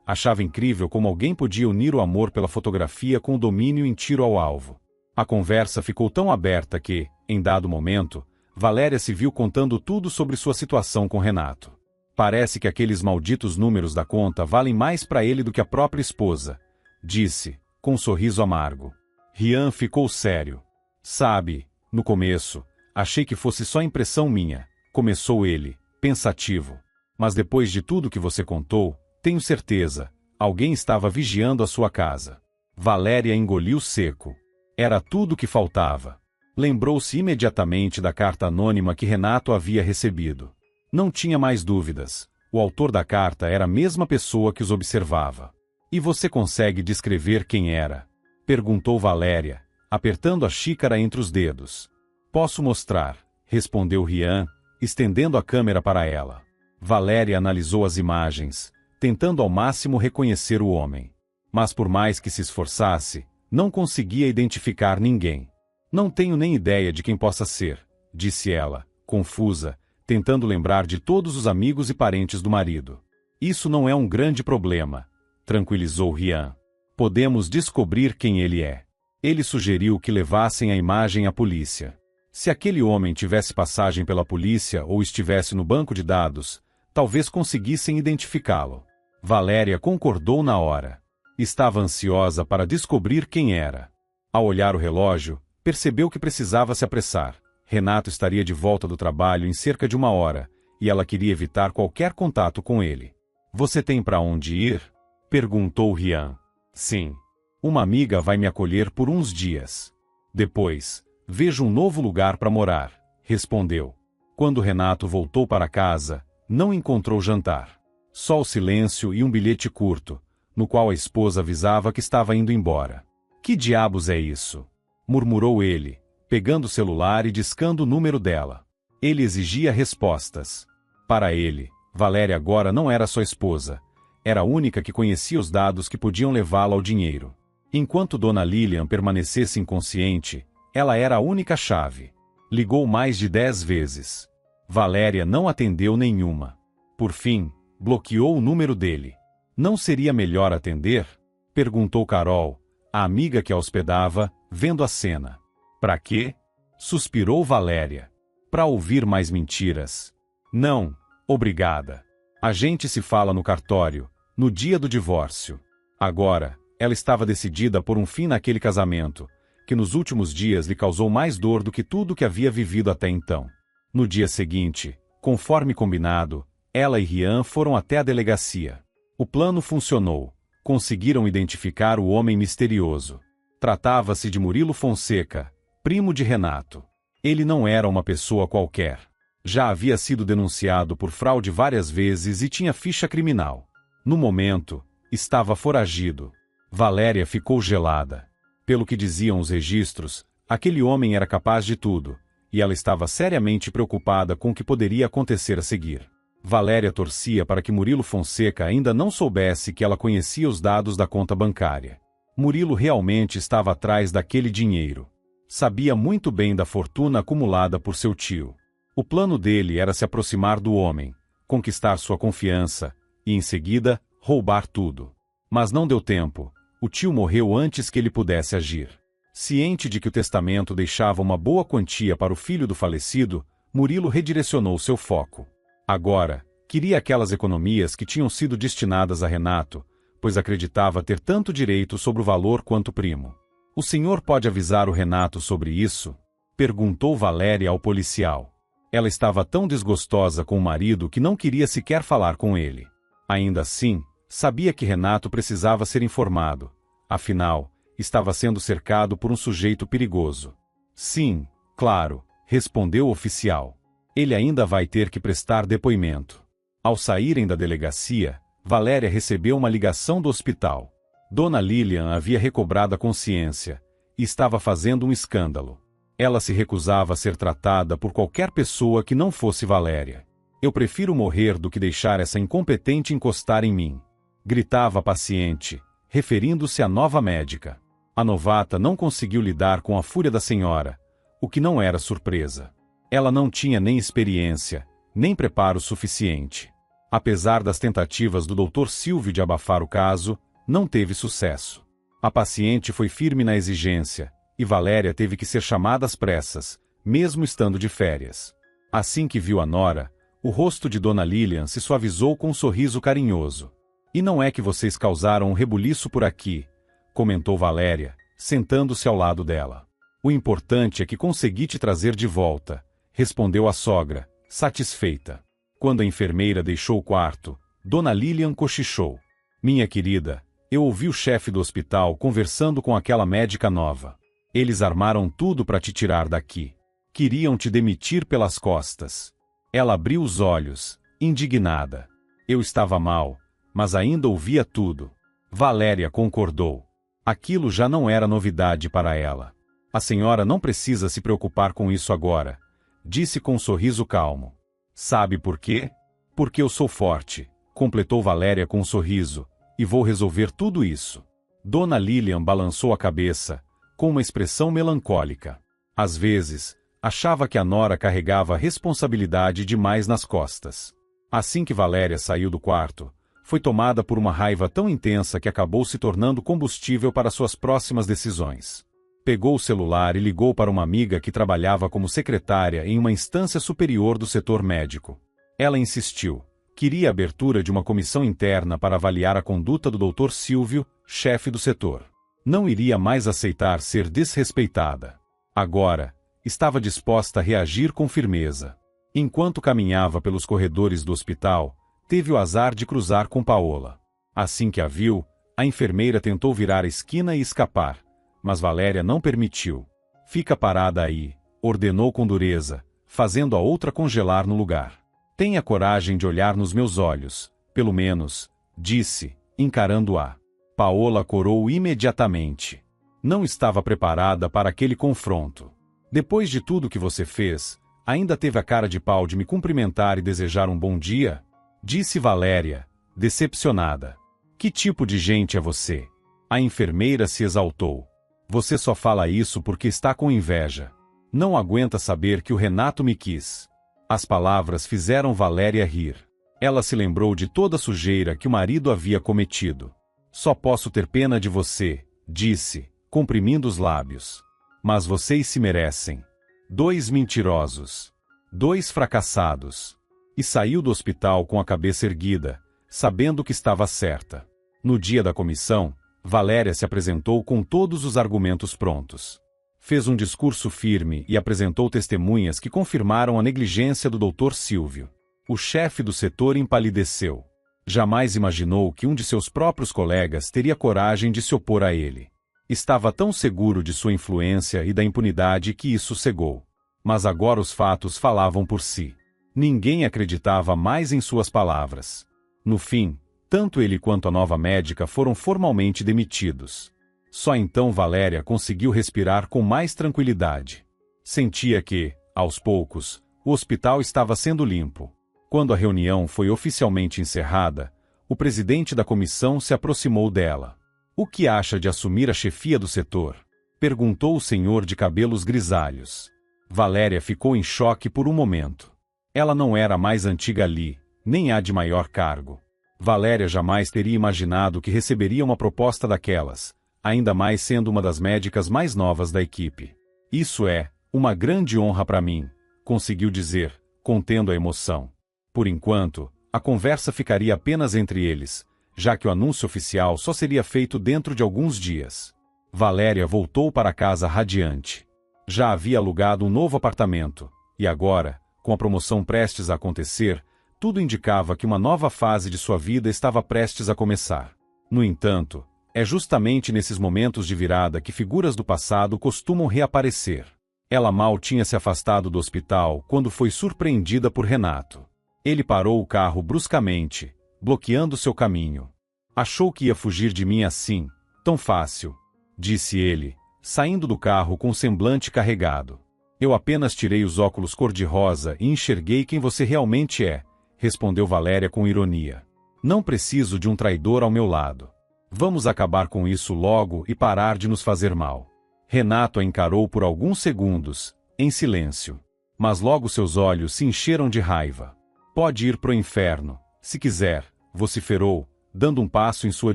Achava incrível como alguém podia unir o amor pela fotografia com o domínio em tiro ao alvo. A conversa ficou tão aberta que, em dado momento, Valéria se viu contando tudo sobre sua situação com Renato. Parece que aqueles malditos números da conta valem mais para ele do que a própria esposa, disse, com um sorriso amargo. Rian ficou sério. Sabe, no começo, achei que fosse só impressão minha, começou ele, pensativo. Mas depois de tudo que você contou, tenho certeza, alguém estava vigiando a sua casa. Valéria engoliu seco. Era tudo o que faltava. Lembrou-se imediatamente da carta anônima que Renato havia recebido. Não tinha mais dúvidas. O autor da carta era a mesma pessoa que os observava. E você consegue descrever quem era? Perguntou Valéria, apertando a xícara entre os dedos. Posso mostrar, respondeu Rian, estendendo a câmera para ela. Valéria analisou as imagens, tentando ao máximo reconhecer o homem. Mas por mais que se esforçasse, não conseguia identificar ninguém. Não tenho nem ideia de quem possa ser, disse ela, confusa, tentando lembrar de todos os amigos e parentes do marido. Isso não é um grande problema, tranquilizou Rian. Podemos descobrir quem ele é. Ele sugeriu que levassem a imagem à polícia. Se aquele homem tivesse passagem pela polícia ou estivesse no banco de dados, talvez conseguissem identificá-lo. Valéria concordou na hora. Estava ansiosa para descobrir quem era. Ao olhar o relógio, percebeu que precisava se apressar. Renato estaria de volta do trabalho em cerca de 1 hora, e ela queria evitar qualquer contato com ele. Você tem para onde ir? Perguntou Rian. Sim. Uma amiga vai me acolher por uns dias. Depois, vejo um novo lugar para morar, respondeu. Quando Renato voltou para casa, não encontrou jantar. Só o silêncio e um bilhete curto, no qual a esposa avisava que estava indo embora. Que diabos é isso? Murmurou ele, pegando o celular e discando o número dela. Ele exigia respostas. Para ele, Valéria agora não era sua esposa. Era a única que conhecia os dados que podiam levá-la ao dinheiro. Enquanto Dona Lilian permanecesse inconsciente, ela era a única chave. Ligou mais de 10 vezes. Valéria não atendeu nenhuma. Por fim, bloqueou o número dele. Não seria melhor atender? Perguntou Carol, a amiga que a hospedava, vendo a cena. Pra quê? Suspirou Valéria. Pra ouvir mais mentiras. Não, obrigada. A gente se fala no cartório, no dia do divórcio. Agora, ela estava decidida por um fim naquele casamento, que nos últimos dias lhe causou mais dor do que tudo que havia vivido até então. No dia seguinte, conforme combinado, ela e Rian foram até a delegacia. O plano funcionou. Conseguiram identificar o homem misterioso. Tratava-se de Murilo Fonseca, primo de Renato. Ele não era uma pessoa qualquer. Já havia sido denunciado por fraude várias vezes e tinha ficha criminal. No momento, estava foragido. Valéria ficou gelada. Pelo que diziam os registros, aquele homem era capaz de tudo, e ela estava seriamente preocupada com o que poderia acontecer a seguir. Valéria torcia para que Murilo Fonseca ainda não soubesse que ela conhecia os dados da conta bancária. Murilo realmente estava atrás daquele dinheiro. Sabia muito bem da fortuna acumulada por seu tio. O plano dele era se aproximar do homem, conquistar sua confiança e, em seguida, roubar tudo. Mas não deu tempo. O tio morreu antes que ele pudesse agir. Ciente de que o testamento deixava uma boa quantia para o filho do falecido, Murilo redirecionou seu foco. Agora, queria aquelas economias que tinham sido destinadas a Renato, pois acreditava ter tanto direito sobre o valor quanto o primo. O senhor pode avisar o Renato sobre isso? Perguntou Valéria ao policial. Ela estava tão desgostosa com o marido que não queria sequer falar com ele. Ainda assim, sabia que Renato precisava ser informado. Afinal, estava sendo cercado por um sujeito perigoso. Sim, Claro, respondeu o oficial. Ele ainda vai ter que prestar depoimento. Ao saírem da delegacia, Valéria recebeu uma ligação do hospital. Dona Lilian havia recobrado a consciência e estava fazendo um escândalo. Ela se recusava a ser tratada por qualquer pessoa que não fosse Valéria. Eu prefiro morrer do que deixar essa incompetente encostar em mim, gritava a paciente, referindo-se à nova médica. A novata não conseguiu lidar com a fúria da senhora, o que não era surpresa. Ela não tinha nem experiência, nem preparo suficiente. Apesar das tentativas do Dr. Silvio de abafar o caso, não teve sucesso. A paciente foi firme na exigência, e Valéria teve que ser chamada às pressas, mesmo estando de férias. Assim que viu a nora, o rosto de Dona Lilian se suavizou com um sorriso carinhoso. E não é que vocês causaram um rebuliço por aqui, comentou Valéria, sentando-se ao lado dela. O importante é que consegui te trazer de volta, respondeu a sogra, satisfeita. Quando a enfermeira deixou o quarto, Dona Lilian cochichou. Minha querida, eu ouvi o chefe do hospital conversando com aquela médica nova. Eles armaram tudo para te tirar daqui. Queriam te demitir pelas costas. Ela abriu os olhos, indignada. Eu estava mal, mas ainda ouvia tudo. Valéria concordou. Aquilo já não era novidade para ela. A senhora não precisa se preocupar com isso agora, disse com um sorriso calmo. Sabe por quê? Porque eu sou forte, completou Valéria com um sorriso, e vou resolver tudo isso. Dona Lilian balançou a cabeça, com uma expressão melancólica. Às vezes, achava que a nora carregava responsabilidade demais nas costas. Assim que Valéria saiu do quarto, foi tomada por uma raiva tão intensa que acabou se tornando combustível para suas próximas decisões. Pegou o celular e ligou para uma amiga que trabalhava como secretária em uma instância superior do setor médico. Ela insistiu. Queria a abertura de uma comissão interna para avaliar a conduta do Dr. Silvio, chefe do setor. Não iria mais aceitar ser desrespeitada. Agora, estava disposta a reagir com firmeza. Enquanto caminhava pelos corredores do hospital, teve o azar de cruzar com Paola. Assim que a viu, a enfermeira tentou virar a esquina e escapar, mas Valéria não permitiu. Fica parada aí, ordenou com dureza, fazendo a outra congelar no lugar. Tenha coragem de olhar nos meus olhos, pelo menos, disse, encarando-a. Paola corou imediatamente. Não estava preparada para aquele confronto. Depois de tudo que você fez, ainda teve a cara de pau de me cumprimentar e desejar um bom dia? Disse Valéria, decepcionada. Que tipo de gente é você? A enfermeira se exaltou. Você só fala isso porque está com inveja. Não aguenta saber que o Renato me quis. As palavras fizeram Valéria rir. Ela se lembrou de toda a sujeira que o marido havia cometido. Só posso ter pena de você, disse, comprimindo os lábios. Mas vocês se merecem. 2 mentirosos. 2 fracassados. E saiu do hospital com a cabeça erguida, sabendo que estava certa. No dia da comissão, Valéria se apresentou com todos os argumentos prontos. Fez um discurso firme e apresentou testemunhas que confirmaram a negligência do Dr. Silvio. O chefe do setor empalideceu. Jamais imaginou que um de seus próprios colegas teria coragem de se opor a ele. Estava tão seguro de sua influência e da impunidade que isso cegou. Mas agora os fatos falavam por si. Ninguém acreditava mais em suas palavras. No fim, tanto ele quanto a nova médica foram formalmente demitidos. Só então Valéria conseguiu respirar com mais tranquilidade. Sentia que, aos poucos, o hospital estava sendo limpo. Quando a reunião foi oficialmente encerrada, o presidente da comissão se aproximou dela. O que acha de assumir a chefia do setor? Perguntou o senhor de cabelos grisalhos. Valéria ficou em choque por um momento. Ela não era a mais antiga ali, nem a de maior cargo. Valéria jamais teria imaginado que receberia uma proposta daquelas, ainda mais sendo uma das médicas mais novas da equipe. Isso é uma grande honra para mim, conseguiu dizer, contendo a emoção. Por enquanto, a conversa ficaria apenas entre eles, já que o anúncio oficial só seria feito dentro de alguns dias. Valéria voltou para casa radiante. Já havia alugado um novo apartamento, e agora, com a promoção prestes a acontecer, tudo indicava que uma nova fase de sua vida estava prestes a começar. No entanto, é justamente nesses momentos de virada que figuras do passado costumam reaparecer. Ela mal tinha se afastado do hospital quando foi surpreendida por Renato. Ele parou o carro bruscamente, bloqueando seu caminho. Achou que ia fugir de mim assim, tão fácil, disse ele, saindo do carro com o semblante carregado. Eu apenas tirei os óculos cor-de-rosa e enxerguei quem você realmente é, respondeu Valéria com ironia. Não preciso de um traidor ao meu lado. Vamos acabar com isso logo e parar de nos fazer mal. Renato a encarou por alguns segundos, em silêncio. Mas logo seus olhos se encheram de raiva. Pode ir pro inferno, se quiser, vociferou, dando um passo em sua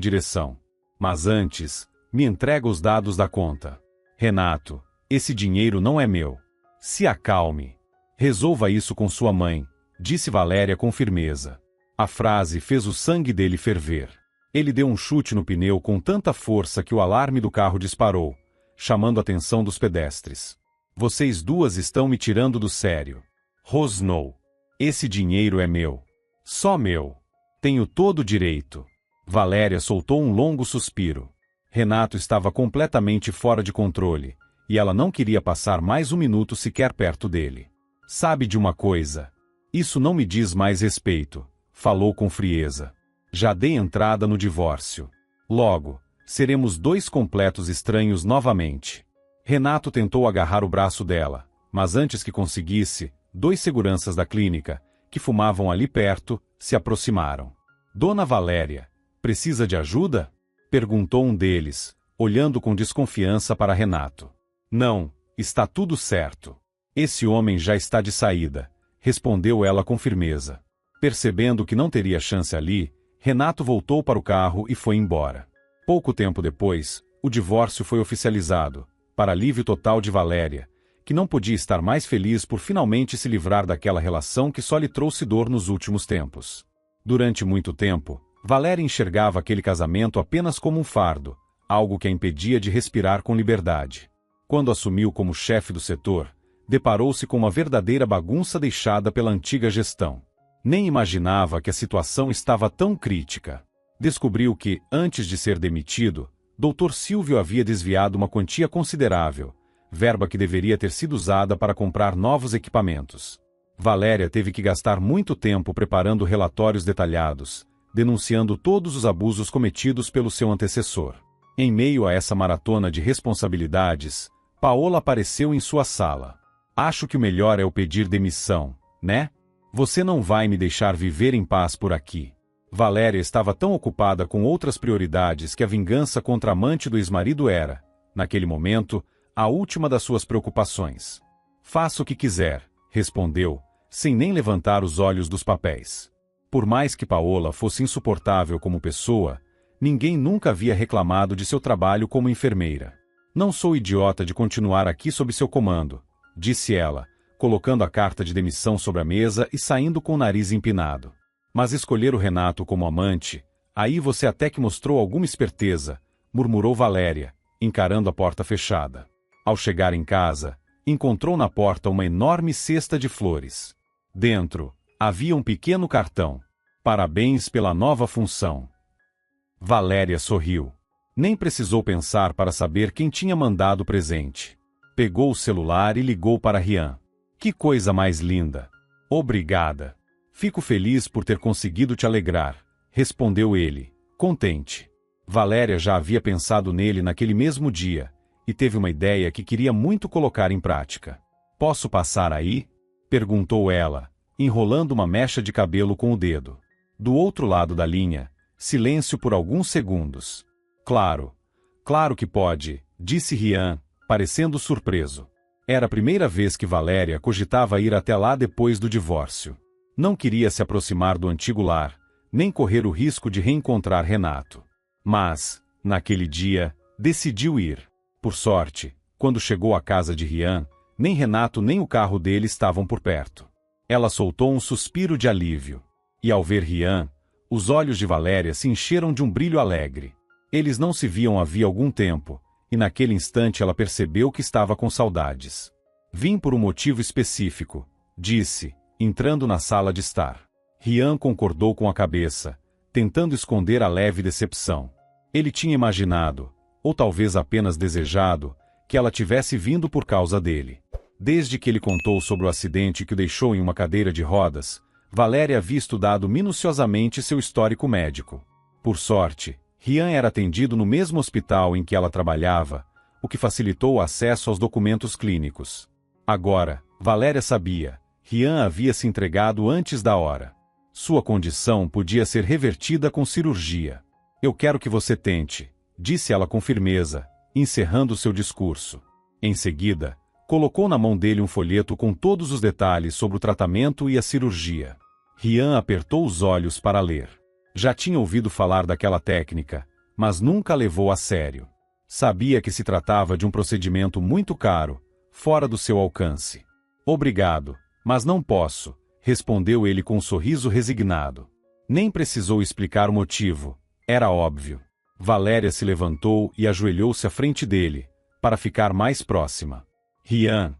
direção. Mas antes, me entrega os dados da conta. Renato, esse dinheiro não é meu. Se acalme. Resolva isso com sua mãe, disse Valéria com firmeza. A frase fez o sangue dele ferver. Ele deu um chute no pneu com tanta força que o alarme do carro disparou, chamando a atenção dos pedestres. Vocês duas estão me tirando do sério. Rosnou. Esse dinheiro é meu. Só meu. Tenho todo o direito. Valéria soltou um longo suspiro. Renato estava completamente fora de controle, e ela não queria passar mais um minuto sequer perto dele. Sabe de uma coisa? Isso não me diz mais respeito, falou com frieza. Já dei entrada no divórcio. Logo, seremos dois completos estranhos novamente. Renato tentou agarrar o braço dela, mas antes que conseguisse, dois seguranças da clínica, que fumavam ali perto, se aproximaram. Dona Valéria, precisa de ajuda? Perguntou um deles, olhando com desconfiança para Renato. Não, está tudo certo. Esse homem já está de saída, respondeu ela com firmeza. Percebendo que não teria chance ali, Renato voltou para o carro e foi embora. Pouco tempo depois, o divórcio foi oficializado, para alívio total de Valéria, que não podia estar mais feliz por finalmente se livrar daquela relação que só lhe trouxe dor nos últimos tempos. Durante muito tempo, Valéria enxergava aquele casamento apenas como um fardo, algo que a impedia de respirar com liberdade. Quando assumiu como chefe do setor, deparou-se com uma verdadeira bagunça deixada pela antiga gestão. Nem imaginava que a situação estava tão crítica. Descobriu que, antes de ser demitido, Dr. Silvio havia desviado uma quantia considerável, verba que deveria ter sido usada para comprar novos equipamentos. Valéria teve que gastar muito tempo preparando relatórios detalhados, denunciando todos os abusos cometidos pelo seu antecessor. Em meio a essa maratona de responsabilidades, Paola apareceu em sua sala. Acho que o melhor é eu pedir demissão, né? Você não vai me deixar viver em paz por aqui. Valéria estava tão ocupada com outras prioridades que a vingança contra a amante do ex-marido era, naquele momento, a última das suas preocupações. Faça o que quiser, respondeu, sem nem levantar os olhos dos papéis. Por mais que Paola fosse insuportável como pessoa, ninguém nunca havia reclamado de seu trabalho como enfermeira. Não sou idiota de continuar aqui sob seu comando, disse ela, colocando a carta de demissão sobre a mesa e saindo com o nariz empinado. Mas escolher o Renato como amante, aí você até que mostrou alguma esperteza, murmurou Valéria, encarando a porta fechada. Ao chegar em casa, encontrou na porta uma enorme cesta de flores. Dentro, havia um pequeno cartão. Parabéns pela nova função. Valéria sorriu. Nem precisou pensar para saber quem tinha mandado o presente. Pegou o celular e ligou para Rian. Que coisa mais linda. Obrigada. Fico feliz por ter conseguido te alegrar, respondeu ele, contente. Valéria já havia pensado nele naquele mesmo dia, e teve uma ideia que queria muito colocar em prática. Posso passar aí? Perguntou ela, enrolando uma mecha de cabelo com o dedo. Do outro lado da linha, silêncio por alguns segundos. Claro. Claro que pode, disse Rian, parecendo surpreso. Era a primeira vez que Valéria cogitava ir até lá depois do divórcio. Não queria se aproximar do antigo lar, nem correr o risco de reencontrar Renato. Mas, naquele dia, decidiu ir. Por sorte, quando chegou à casa de Rian, nem Renato nem o carro dele estavam por perto. Ela soltou um suspiro de alívio. E ao ver Rian, os olhos de Valéria se encheram de um brilho alegre. Eles não se viam havia algum tempo, e naquele instante ela percebeu que estava com saudades. Vim por um motivo específico, disse, entrando na sala de estar. Rian concordou com a cabeça, tentando esconder a leve decepção. Ele tinha imaginado, ou talvez apenas desejado, que ela tivesse vindo por causa dele. Desde que ele contou sobre o acidente que o deixou em uma cadeira de rodas, Valéria havia estudado minuciosamente seu histórico médico. Por sorte, Rian era atendido no mesmo hospital em que ela trabalhava, o que facilitou o acesso aos documentos clínicos. Agora, Valéria sabia, Rian havia se entregado antes da hora. Sua condição podia ser revertida com cirurgia. Eu quero que você tente, disse ela com firmeza, encerrando seu discurso. Em seguida, colocou na mão dele um folheto com todos os detalhes sobre o tratamento e a cirurgia. Rian apertou os olhos para ler. Já tinha ouvido falar daquela técnica, mas nunca a levou a sério. Sabia que se tratava de um procedimento muito caro, fora do seu alcance. Obrigado, mas não posso, respondeu ele com um sorriso resignado. Nem precisou explicar o motivo, era óbvio. Valéria se levantou e ajoelhou-se à frente dele, para ficar mais próxima. Rian,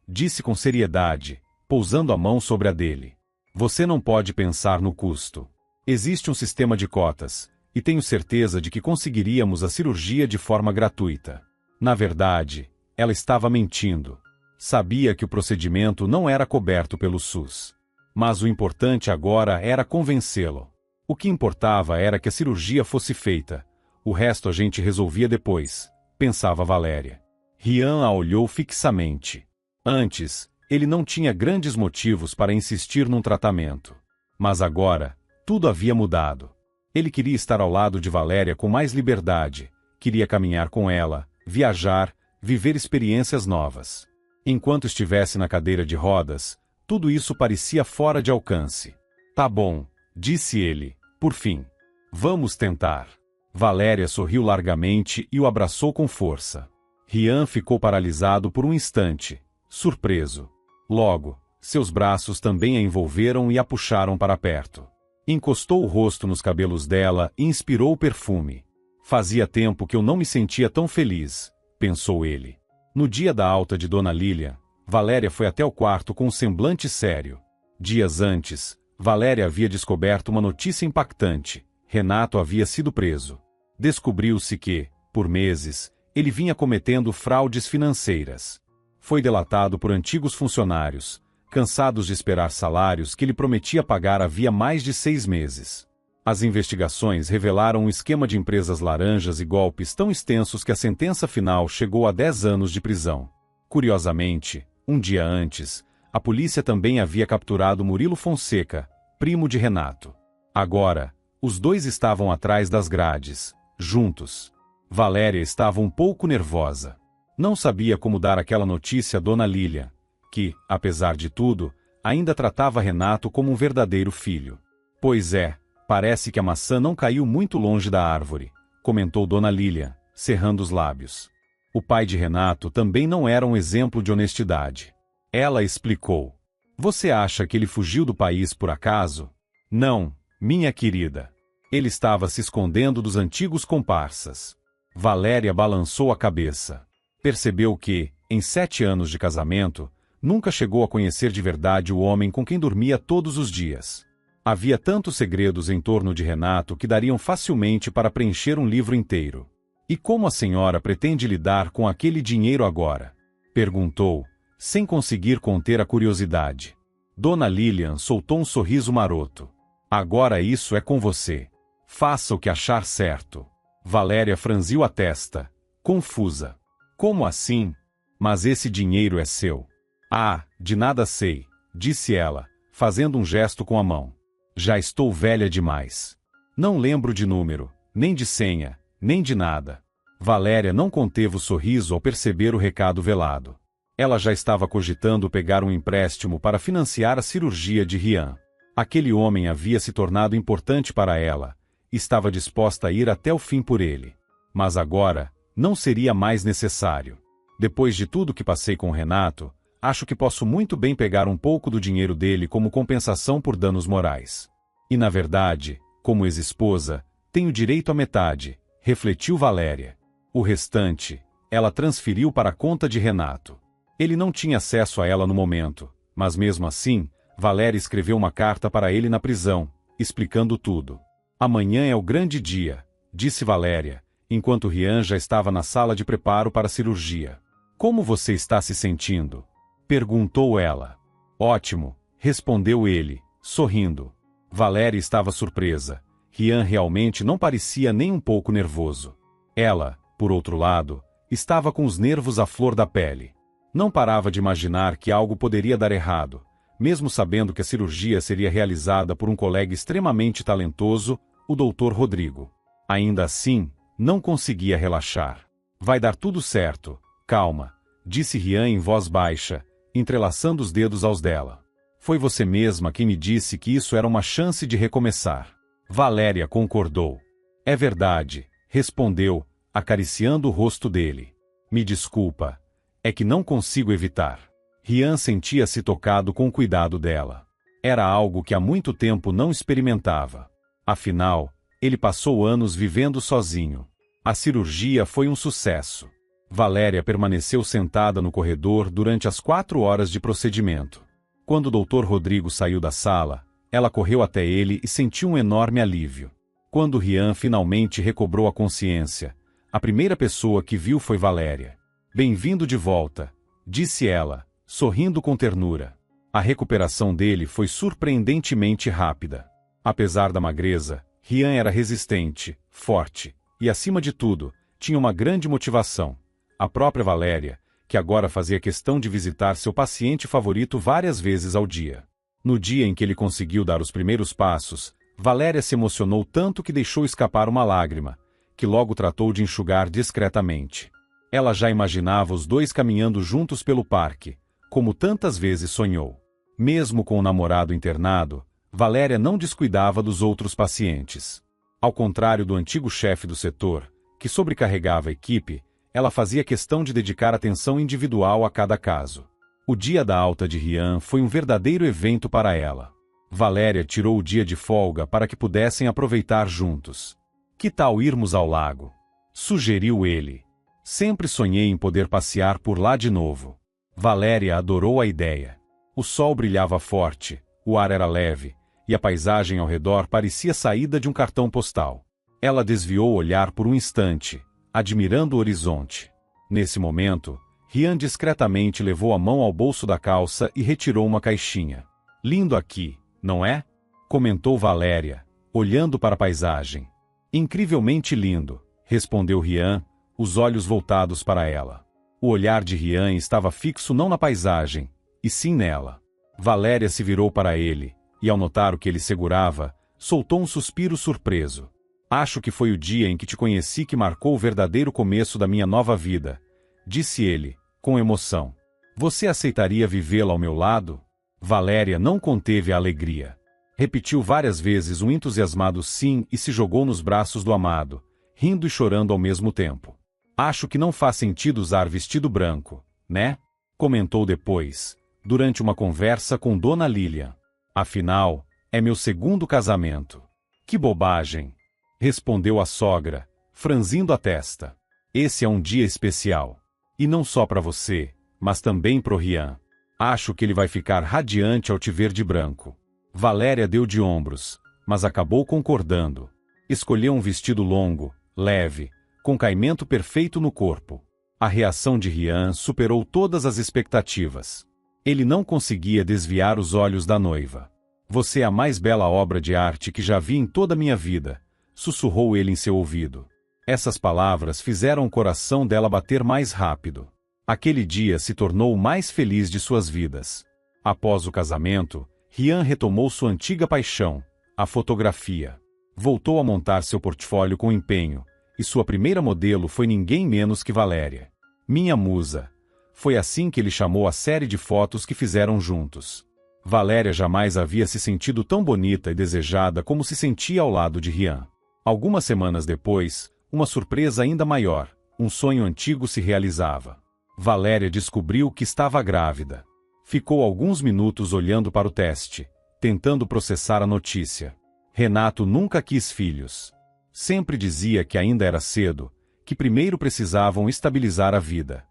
disse com seriedade, pousando a mão sobre a dele. Você não pode pensar no custo. Existe um sistema de cotas, e tenho certeza de que conseguiríamos a cirurgia de forma gratuita. Na verdade, ela estava mentindo. Sabia que o procedimento não era coberto pelo SUS. Mas o importante agora era convencê-lo. O que importava era que a cirurgia fosse feita. O resto a gente resolvia depois, pensava Valéria. Rian a olhou fixamente. Antes, ele não tinha grandes motivos para insistir num tratamento. Mas agora, tudo havia mudado. Ele queria estar ao lado de Valéria com mais liberdade, queria caminhar com ela, viajar, viver experiências novas. Enquanto estivesse na cadeira de rodas, tudo isso parecia fora de alcance. Tá bom, disse ele, por fim. Vamos tentar. Valéria sorriu largamente e o abraçou com força. Rian ficou paralisado por um instante, surpreso. Logo, seus braços também a envolveram e a puxaram para perto. Encostou o rosto nos cabelos dela e inspirou o perfume. Fazia tempo que eu não me sentia tão feliz, pensou ele. No dia da alta de Dona Lilian, Valéria foi até o quarto com um semblante sério. Dias antes, Valéria havia descoberto uma notícia impactante. Renato havia sido preso. Descobriu-se que, por meses, ele vinha cometendo fraudes financeiras. Foi delatado por antigos funcionários, cansados de esperar salários que ele prometia pagar havia mais de 6 meses. As investigações revelaram um esquema de empresas laranjas e golpes tão extensos que a sentença final chegou a 10 anos de prisão. Curiosamente, um dia antes, a polícia também havia capturado Murilo Fonseca, primo de Renato. Agora, os dois estavam atrás das grades, juntos. Valéria estava um pouco nervosa. Não sabia como dar aquela notícia a Dona Lilian, que, apesar de tudo, ainda tratava Renato como um verdadeiro filho. Pois é, parece que a maçã não caiu muito longe da árvore, comentou Dona Lilian, cerrando os lábios. O pai de Renato também não era um exemplo de honestidade. Ela explicou. Você acha que ele fugiu do país por acaso? Não, minha querida. Ele estava se escondendo dos antigos comparsas. Valéria balançou a cabeça. Percebeu que, em 7 anos de casamento, nunca chegou a conhecer de verdade o homem com quem dormia todos os dias. Havia tantos segredos em torno de Renato que dariam facilmente para preencher um livro inteiro. E como a senhora pretende lidar com aquele dinheiro agora? Perguntou, sem conseguir conter a curiosidade. Dona Lilian soltou um sorriso maroto. Agora isso é com você. Faça o que achar certo. Valéria franziu a testa, confusa. Como assim? Mas esse dinheiro é seu. Ah, de nada sei, disse ela, fazendo um gesto com a mão. Já estou velha demais. Não lembro de número, nem de senha, nem de nada. Valéria não conteve o sorriso ao perceber o recado velado. Ela já estava cogitando pegar um empréstimo para financiar a cirurgia de Rian. Aquele homem havia se tornado importante para ela, e estava disposta a ir até o fim por ele. Mas agora, não seria mais necessário. Depois de tudo que passei com Renato, acho que posso muito bem pegar um pouco do dinheiro dele como compensação por danos morais. E na verdade, como ex-esposa, tenho direito à metade, refletiu Valéria. O restante, ela transferiu para a conta de Renato. Ele não tinha acesso a ela no momento, mas mesmo assim, Valéria escreveu uma carta para ele na prisão, explicando tudo. Amanhã é o grande dia, disse Valéria, enquanto Rian já estava na sala de preparo para a cirurgia. Como você está se sentindo? Perguntou ela. Ótimo, respondeu ele, sorrindo. Valéria estava surpresa. Rian realmente não parecia nem um pouco nervoso. Ela, por outro lado, estava com os nervos à flor da pele. Não parava de imaginar que algo poderia dar errado, mesmo sabendo que a cirurgia seria realizada por um colega extremamente talentoso, o Dr. Rodrigo. Ainda assim, não conseguia relaxar. Vai dar tudo certo, calma, disse Rian em voz baixa, entrelaçando os dedos aos dela. Foi você mesma quem me disse que isso era uma chance de recomeçar. Valéria concordou. É verdade, respondeu, acariciando o rosto dele. Me desculpa. É que não consigo evitar. Rian sentia-se tocado com o cuidado dela. Era algo que há muito tempo não experimentava. Afinal, ele passou anos vivendo sozinho. A cirurgia foi um sucesso. Valéria permaneceu sentada no corredor durante as 4 horas de procedimento. Quando o Dr. Rodrigo saiu da sala, ela correu até ele e sentiu um enorme alívio. Quando Rian finalmente recobrou a consciência, a primeira pessoa que viu foi Valéria. Bem-vindo de volta, disse ela, sorrindo com ternura. A recuperação dele foi surpreendentemente rápida. Apesar da magreza, Rian era resistente, forte e, acima de tudo, tinha uma grande motivação. A própria Valéria, que agora fazia questão de visitar seu paciente favorito várias vezes ao dia. No dia em que ele conseguiu dar os primeiros passos, Valéria se emocionou tanto que deixou escapar uma lágrima, que logo tratou de enxugar discretamente. Ela já imaginava os dois caminhando juntos pelo parque, como tantas vezes sonhou. Mesmo com o namorado internado, Valéria não descuidava dos outros pacientes. Ao contrário do antigo chefe do setor, que sobrecarregava a equipe, ela fazia questão de dedicar atenção individual a cada caso. O dia da alta de Rian foi um verdadeiro evento para ela. Valéria tirou o dia de folga para que pudessem aproveitar juntos. Que tal irmos ao lago? Sugeriu ele. Sempre sonhei em poder passear por lá de novo. Valéria adorou a ideia. O sol brilhava forte, o ar era leve, e a paisagem ao redor parecia saída de um cartão postal. Ela desviou o olhar por um instante, admirando o horizonte. Nesse momento, Rian discretamente levou a mão ao bolso da calça e retirou uma caixinha. Lindo aqui, não é? Comentou Valéria, olhando para a paisagem. Incrivelmente lindo, respondeu Rian, os olhos voltados para ela. O olhar de Rian estava fixo não na paisagem, e sim nela. Valéria se virou para ele, e ao notar o que ele segurava, soltou um suspiro surpreso. Acho que foi o dia em que te conheci que marcou o verdadeiro começo da minha nova vida, disse ele, com emoção. Você aceitaria vivê-la ao meu lado? Valéria não conteve a alegria. Repetiu várias vezes um entusiasmado sim e se jogou nos braços do amado, rindo e chorando ao mesmo tempo. Acho que não faz sentido usar vestido branco, né? Comentou depois, durante uma conversa com Dona Lilian. Afinal, é meu segundo casamento. Que bobagem! Respondeu a sogra, franzindo a testa. Esse é um dia especial. E não só para você, mas também pro Rian. Acho que ele vai ficar radiante ao te ver de branco. Valéria deu de ombros, mas acabou concordando. Escolheu um vestido longo, leve, com caimento perfeito no corpo. A reação de Rian superou todas as expectativas. Ele não conseguia desviar os olhos da noiva. Você é a mais bela obra de arte que já vi em toda a minha vida, sussurrou ele em seu ouvido. Essas palavras fizeram o coração dela bater mais rápido. Aquele dia se tornou o mais feliz de suas vidas. Após o casamento, Rian retomou sua antiga paixão, a fotografia. Voltou a montar seu portfólio com empenho, e sua primeira modelo foi ninguém menos que Valéria. Minha musa. Foi assim que ele chamou a série de fotos que fizeram juntos. Valéria jamais havia se sentido tão bonita e desejada como se sentia ao lado de Rian. Algumas semanas depois, uma surpresa ainda maior, um sonho antigo se realizava. Valéria descobriu que estava grávida. Ficou alguns minutos olhando para o teste, tentando processar a notícia. Renato nunca quis filhos. Sempre dizia que ainda era cedo, que primeiro precisavam estabilizar a vida.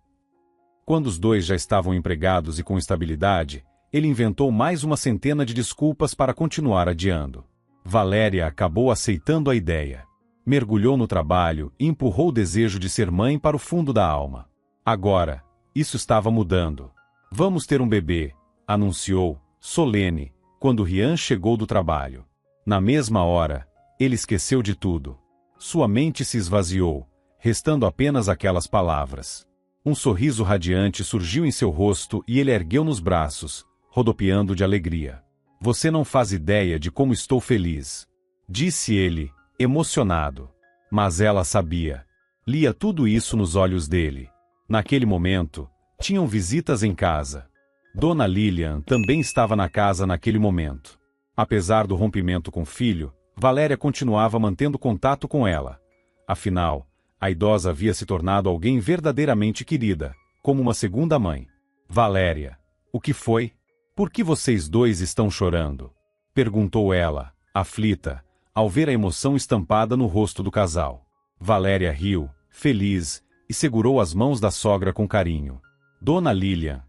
Quando os dois já estavam empregados e com estabilidade, ele inventou mais uma centena de desculpas para continuar adiando. Valéria acabou aceitando a ideia. Mergulhou no trabalho e empurrou o desejo de ser mãe para o fundo da alma. Agora, isso estava mudando. Vamos ter um bebê, anunciou, solene, quando Rian chegou do trabalho. Na mesma hora, ele esqueceu de tudo. Sua mente se esvaziou, restando apenas aquelas palavras. Um sorriso radiante surgiu em seu rosto e ele ergueu nos braços, rodopiando de alegria. Você não faz ideia de como estou feliz, disse ele, emocionado. Mas ela sabia. Lia tudo isso nos olhos dele. Naquele momento, tinham visitas em casa. Dona Lilian também estava na casa naquele momento. Apesar do rompimento com o filho, Valéria continuava mantendo contato com ela. Afinal, a idosa havia se tornado alguém verdadeiramente querida, como uma segunda mãe. Valéria, o que foi? Por que vocês dois estão chorando? Perguntou ela, aflita, ao ver a emoção estampada no rosto do casal. Valéria riu, feliz, e segurou as mãos da sogra com carinho. Dona Lilian,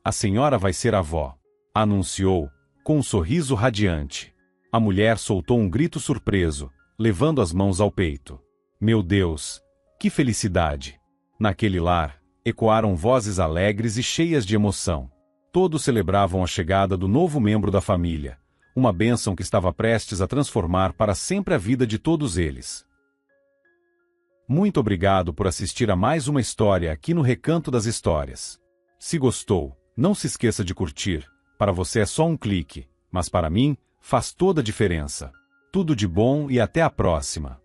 a senhora vai ser avó, anunciou, com um sorriso radiante. A mulher soltou um grito surpreso, levando as mãos ao peito. Meu Deus! Que felicidade! Naquele lar, ecoaram vozes alegres e cheias de emoção. Todos celebravam a chegada do novo membro da família, uma bênção que estava prestes a transformar para sempre a vida de todos eles. Muito obrigado por assistir a mais uma história aqui no Recanto das Histórias. Se gostou, não se esqueça de curtir. Para você é só um clique, mas para mim, faz toda a diferença. Tudo de bom e até a próxima!